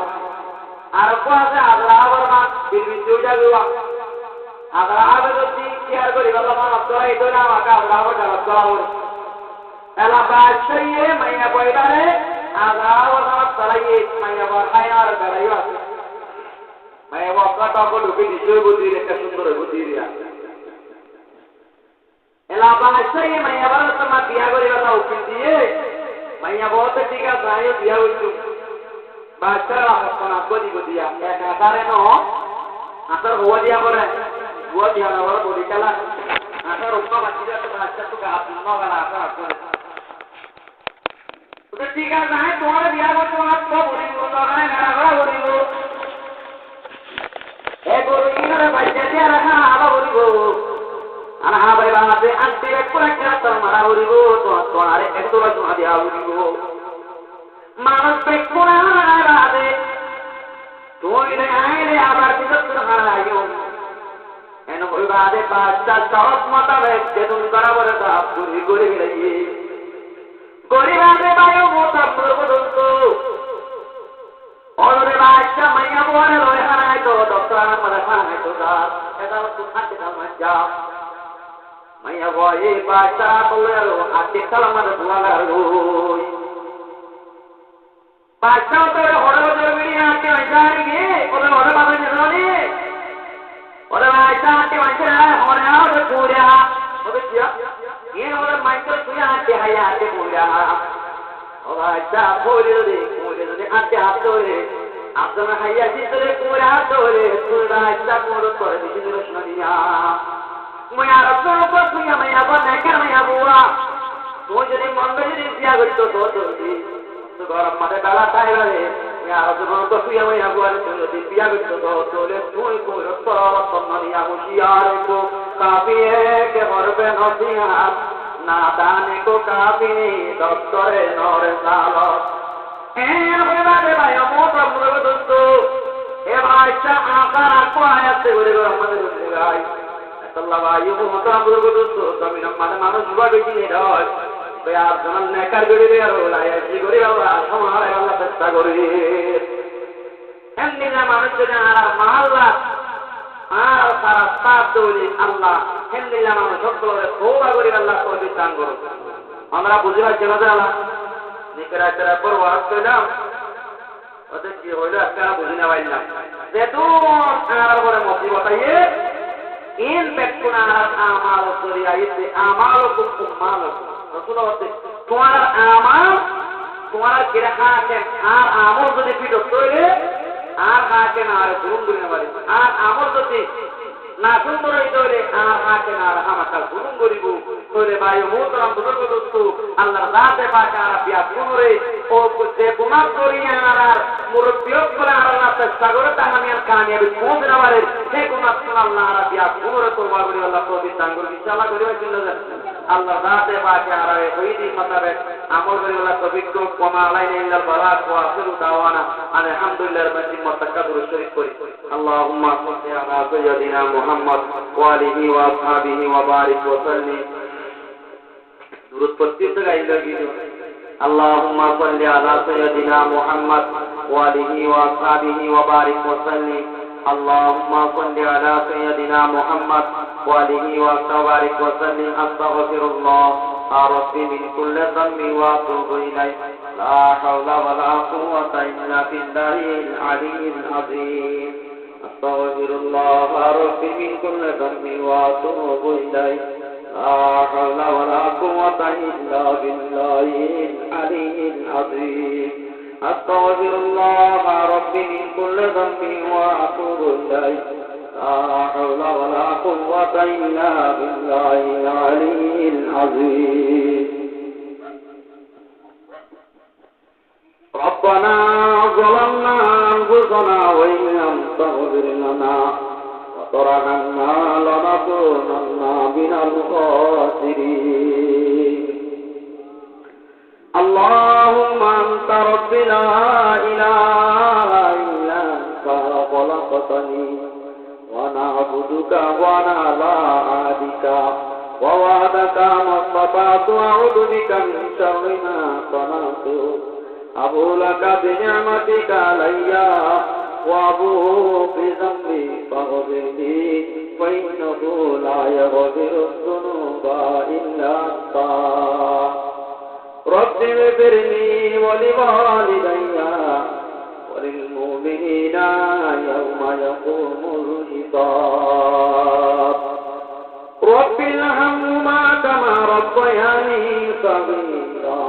आरको से अगला वर्मा बिल्कुल जोड़ा हुआ अगला वर्मा तो तीन चार को रिवाला मान अब तो इधर ना वाका अगला वर्मा जब चला हो ऐला बादशाह ये मैंने कोई बारे अगला वर्मा चला ये मैंने वर्मा यार कर रही हूँ मैं वो कटा को लुकी निश्चय बुद्धि लेकर सुंदर बुद्धि दिया एला बादशाह ये मैंने वर्मा तो मत दिया कोई बात उपिन दिए मैंने बहुत ठीक है साहिब दिया उसको बादशाह अपना आपको दिया क्या कहता है ना आखिर हुआ दिया पर वो दिया ना वो बोली चला आखिर उसका बच्ची तो बादशाह तो कहा सुनना वाला आखिर आपको तो ठीक है साहिब तुम्हारे दिया को तुम आपको बोली वो तो है मेरा बड़ा बोली वो एक बोली इन्होंने बच्चे दिया रखा आवा बोली वो अना हाँ भाई बात है अंतिम एक पूरा क्या तो हमारा बोली वो तो तुम्हारे एक तो बस दिया बोली वो मानस पे पूरा बात है রাতে পাঁচটা সব মোতাবেক যেতুন করা বলে তা পুরি করে গেলে গরিবাদে বায়ু মোটা পর্যন্ত অরে বাচ্চা মাইয়া বলে রয়ে হারাই তো ডক্টর মানে হারাই তো গাছ এটা তো খাতে না মজা মাইয়া বয়ে বাচ্চা বলে আতে সালামার দুয়াগার রই বাচ্চা তো হরে বছর মিলিয়ে আতে আইসারি গে বলে হরে বাবা জানি ওরে বাচ্চা আতে মাইছে হরে আও পুরা ওরে কিয়া ये और माइकल तुया आते है आते पूरा और अच्छा बोले रे आते हाथ रे आप तो ना है जी तो पूरा तो रे पूरा अच्छा मोर तो रे जी रोशन दिया मैं यार को तुया मैं अब नहीं कर मैं बुआ तो जदी मन में जदी दिया गई तो तो गरम मारे डाला था रे यार तो तुया मैं बुआ तो जदी दिया गई तो ले तू को तो मनिया होशियार को काफी है के मरबे नसीहत नादाने को काफी डॉक्टरे नौरे सालो अपने भाई मोटा मुझे दोस्तों ए भाईचा आकार आपको आया से बोले हमारे बोले भाई अल्लाह भाई वो मोटा मुझे दोस्तों कभी न माने मानो जुआ बेची नहीं रहा तो यार जमन ने कर गड़ी रे यार लाया जी गड़ी वाला हमारे वाला सच्चा गड़ी हम निजा मानो चले आ माला আর সারা সাত দৌড়ি আল্লাহ হেন্দিল্লাহ মানুষ সকলের তওবা করি আল্লাহ তৌফিক দান করুন আমরা বুঝি পাচ্ছি না আল্লাহ নিকরা তেরা পর ওয়াজ করলাম ওতে কি হইলো একটা বুঝি না পাইলাম যেতুন আর বড় মুসিবত আইয়ে ইন বেকুনা আমাল করি আইতে আমাল কো মাল রাসূলুল্লাহ বলতে তোমার আমাল তোমার কিরাখা আছে আর আমল যদি পিটো তৈরি আর কাকে না আর গুণ গুণ পারে আর আমল যদি না সুন্দর হইতরে আর কাকে না আর আমাকে গুণ করিব তোরে ভাই মোহতরম বুজুর্গ দোস্ত আল্লাহর জাতে পাক আর বিয়া গুণরে ও যে গুনাহ করিয়া আর মুরব্বিয়ক করে আর আল্লাহ চেষ্টা করে তাহামিয়ার কামিয়াবি পৌঁছে না পারে সে গুনাহ আল্লাহ আর বিয়া গুণরে তওবা করি আল্লাহ তৌফিক দান করুন ইনশাআল্লাহ করিবা কিনা আল্লাহ জাতে পাক আর ওইদি মোতাবেক আমল করি আল্লাহ তৌফিক তো কমা আলাইনা ইল্লাল বারাক ওয়া আখিরু দাওয়ানা আলহামদুলিল্লাহ রাব্বিল মুতাকাব্বির শরীফ করি আল্লাহুম্মা সাল্লি আলা সাইয়্যিদিনা মুহাম্মদ ওয়া আলিহি ওয়া আসহাবিহি ওয়া বারিক ওয়া সাল্লিম দুরূদ পড়তে গাইলো গিয়ে আল্লাহুম্মা সাল্লি আলা সাইয়্যিদিনা মুহাম্মদ ওয়া আলিহি ওয়া আসহাবিহি ওয়া বারিক ওয়া সাল্লিম اللهم صل على سيدنا محمد وآله وبارك وسلم أستغفر الله ربي من كل ذنب وأتوب إليه لا حول ولا قوة إلا بالله العلي العظيم أستغفر الله ربي من كل ذنب وأتوب إليه لا حول ولا قوة إلا بالله العلي العظيم أستغفر الله ربي من كل ذنب وأتوب إليه لا حول ولا قوة إلا بالله العلي العظيم ربنا ظلمنا أنفسنا وإن لم تغفر لنا وترحمنا لنكونن من الخاسرين اللهم أنت رب لا إله إلا أنت خلقتني وأنا عبدك وأنا على عهدك ووعدك ما استطعت أعوذ بك من شر ما صنعت أبو لك بنعمتك علي وأبوء بذنبي فاغفر لي فإنه لا يغفر الذنوب إلا أنت رب اغفر لي ولوالدي وللمؤمنين يوم يقوم الحساب رب ارحمهما كما ربياني صغيرا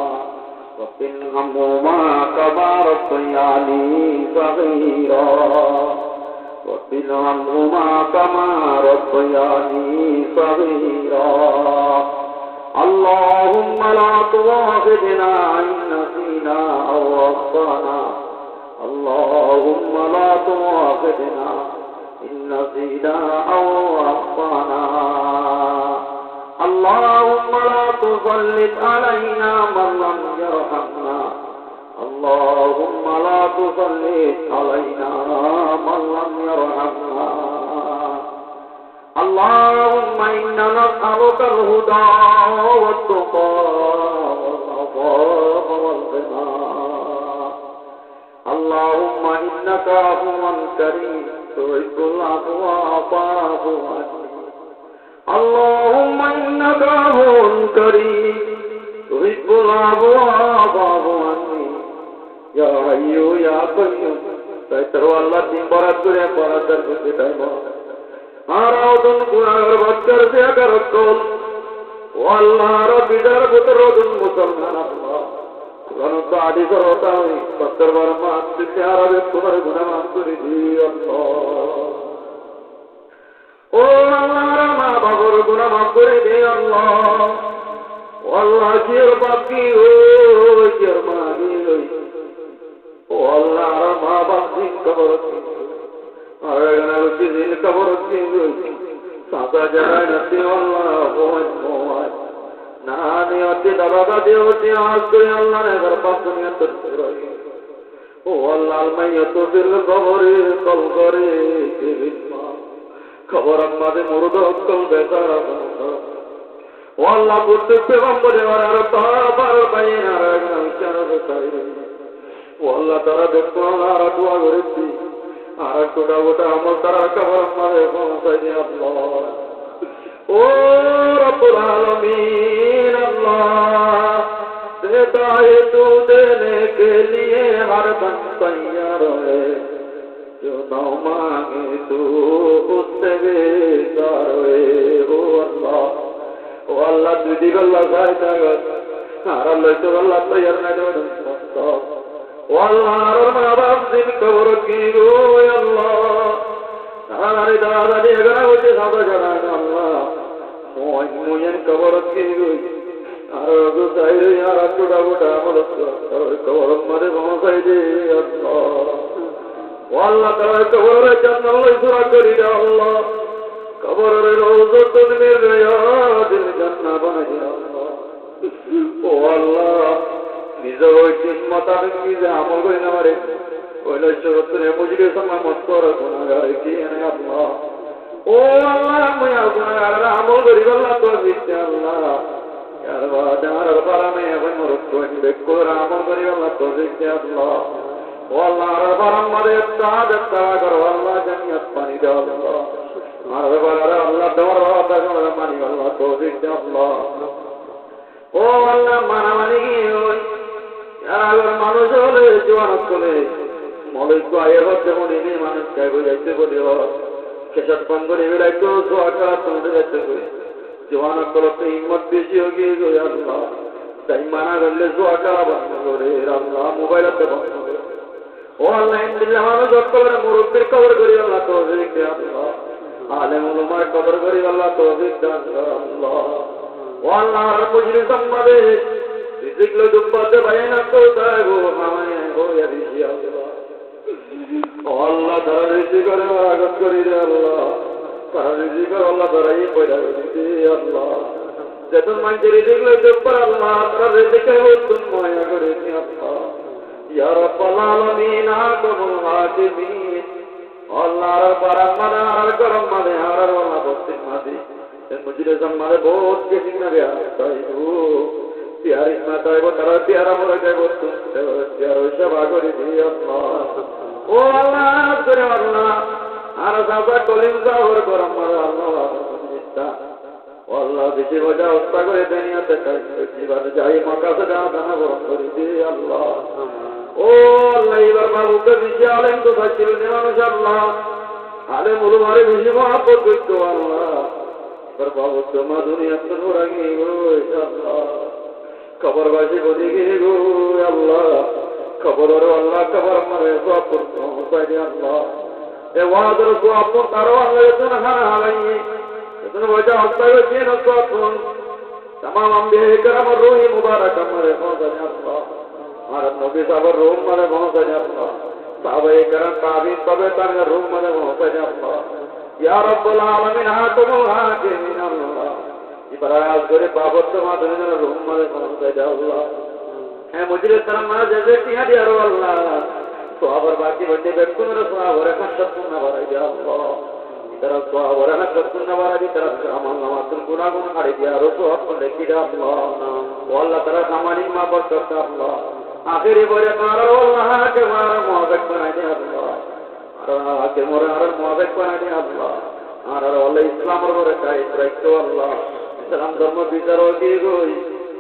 رب ارحمهما كما ربياني صغيرا رب ارحمهما كما ربياني صغيرا اللهم لا تؤاخذنا إن نسينا أو أخطأنا اللهم لا تؤاخذنا إن نسينا أو أخطأنا اللهم لا تسلط علينا من لم يرحمنا اللهم لا تسلط علينا من لم يرحمنا اللهم إنا نسألك الهدى والتقى والعفاف والغنى اللهم إنك عفو كريم تحب العفو فاعف عني اللهم إنك عفو كريم تحب العفو فاعف عني يا حي يا قيوم তাইতার আল্লাহ দিন বরাত করে পরাদার করতে টাইম আর ওদন গুনাহগার বাচ্চার দেয়া করকল ও আল্লাহ রবিদার পুত্র রদন মুসলমান আল্লাহ গণত আদি করতা হই সত্তর বার মাস থেকে আরবে তোমার গুনাহ মাফ করে দিও আল্লাহ ও আল্লাহ মা বাবার গুনাহ মাফ করে দিও আল্লাহ ও আল্লাহ জির বাকি ও জির মাগি ও আল্লাহ মা বাপ দিন কবর আর এখানে দিন কবর সাদা জায়গায় নাতি আল্লাহ মোহাম্মদ না নিয়তি দাদা দিওতি আজ করে আল্লাহ ने घर पास दुनिया तर रही ओ अल्लाह अलमयत फिर कबरे कल करे के बिस्मा खबर আমাদে মুরদ কল বেচারা ও আল্লাহ করতে পেগম্বরে আর তাবার বাইনা রাগনা চারা বেচারি ও আল্লাহ তারা দেখো আর দোয়া করেছি আর গোটা গোটা আমল তারা কবর আমাদে পৌঁছাই দিয়ে আল্লাহ ओ रब्बुल आलमीन अल्लाह देता है तू देने के लिए हर दम तैयार है जो ना मांगे तू उससे बेकार है ओ अल्लाह तुझी गल्ला साइता कर हर अल्लाह तो अल्लाह तैयार न दो ओ अल्लाह हर माँ बाप दिन कबर की गो अल्लाह हमारे दादा ने अगर मुझे सादा जगाना अल्लाह मोयन कबर की गई अरे तो साइड यार छोटा छोटा मतलब कबर मारे पहुंचाई दे अल्लाह अल्लाह तेरा कबर रे जन्नत अल्लाह सुरा करी दे अल्लाह कबर रे रोज़त में गया दिल जन्नत बन गया अल्लाह ओ अल्लाह निजो हिम्मत की जे আমল করি না মারে ওইলা শরতরে মুজরে সময় মত কর গুনাহগার কি নে আল্লাহ ओ अल्लाह मैं गुनाहगार আমল করি আল্লাহ তো দিতে আল্লাহ यार बाजार बारा में अपन मुरुक को देखो আমল করি আল্লাহ তো দিতে আল্লাহ ओ अल्लाह बारा मारे साद करा करो अल्लाह जन्नत पानी दे अल्लाह मारे बारा अल्लाह दरबार का पानी अल्लाह तो दिते अल्लाह ओ अल्लाह माना मानी ওই यार মানুষ হলে জোয়ান করে মলিক তো আয়ে হতে মনে নেই মানুষ কাইবো যাইতে বলিও কেশব বন্ধরে বেড়াইতো দোয়া করা তোমাদের যাইতে কই জওয়ান করতে হিম্মত বেশি হয়ে গিয়ে আল্লাহ তাই মানা করলে দোয়া করা বন্ধ করে আল্লাহ মোবাইলতে বন্ধ করে ও আল্লাহ ইনবিল্লাহ মানুষ করে মুরব্বির কবর করি আল্লাহ তৌফিক দে আল্লাহ আলেম উলামার কবর করি আল্লাহ তৌফিক দে আল্লাহ ও আল্লাহ মুজরিম সম্মাদে রিজিকলো দুব্বাতে বাইনা তো তাগো হামানে গো ইয়া দিছি আল্লাহ ओ अल्लाह तारा रिजी करे आगत करी दे अल्लाह तारा रिजी कर अल्लाह तारा ये पैदा करी दे अल्लाह जतन मांगे रिजी ले दे पर अल्लाह तारा रिजी के हो तुम माया करे दे अल्लाह या रब्बल आलमीन आकुल हाकिमीन अल्लाह रब्बल आलमीन हर करम मादे हर वाला बस्ती मादी ए मुझे सम्माने बहुत के दिन में गया ताई ओ प्यारी माता वो तारा प्यारा मोर के वो तुम प्यारो सेवा करी दे अल्लाह ओ अल्लाह करे अल्लाह आरा सासा कलिम सावर करम मारे अल्लाह निस्ता ओ अल्लाह दिसे वजह उस्ता करे दुनिया ते जीवन जाई मक्का से दाना बरम करे दे अल्लाह ओ अल्लाह इबार बाबू के विचालें तो सच्चिल ने माशाअल्लाह आले मुरु मारे विजय मोहब्बत को अल्लाह पर बाबू तो मा दुनिया तो रंगी गो अल्लाह कबर बाजी बोली गो अल्लाह खबर अल्लाह खबर मरे तो अपन पहुंचाई अल्लाह ए वादर को अपन तारो अल्लाह तो ना हालाई तो वजह होता है कि न तो अपन तमाम अंबिया करम रूही मुबारक मरे पहुंचाई अल्लाह हमारा नबी साहब रूह मरे पहुंचाई अल्लाह साहब करम ताबीन तबे तन रूह मरे पहुंचाई अल्लाह या रब्बुल आलमीन हाकुम हाकिमीन अल्लाह इब्राहिम करे बाबत तो मा दुनिया रूह मरे पहुंचाई अल्लाह है मुझे तरह माना जैसे किया दिया रो अल्लाह तो अबर बाकी बच्चे बेटू मेरे सुना हो रखा सब ना भरा दिया अल्लाह তারা সোয়াবরানা করতুন না বাড়ি তারা আমল নামাতুল গুনাহগুন হারে দিয়া আরো সোয়াব করে কিরা আল্লাহ ও আল্লাহ তারা সামানি মা বরকত আল্লাহ আখেরি বলে তারা আল্লাহ কে মারা মুআফাক বানাই দে আল্লাহ আর কে মোরা আর মুআফাক বানাই দে আল্লাহ আর আল্লাহ ইসলামের উপরে কায়েম রাখতো আল্লাহ ইসলাম ধর্ম বিচারকে গই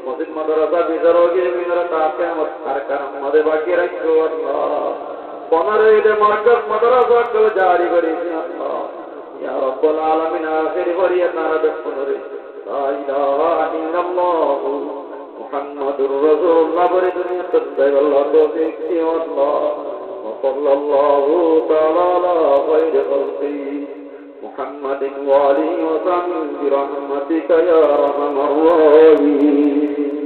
মসজিদ মাদ্রাসা বিচারকে মিনারা তাকে আর কারণ মদে বাকি রাখতো আল্লাহ পনারে দে মার্কাস মাদ্রাসা কল জারি করি আল্লাহ ইয়া রাব্বুল আলামিন আখেরি বরিয়া নারা দেখরে লা ইলাহা ইল্লাল্লাহ মুহাম্মাদুর রাসূলুল্লাহ বরে দুনিয়া তদ্দাই আল্লাহ তৌফিক দিও আল্লাহ ওয়া সাল্লাল্লাহু তাআলা আলা খায়রি খালকি মুহাম্মাদিন ওয়া আলিহি ওয়া সাহবিহি বিরহমাতিকা ইয়া আরহামার রাহিমিন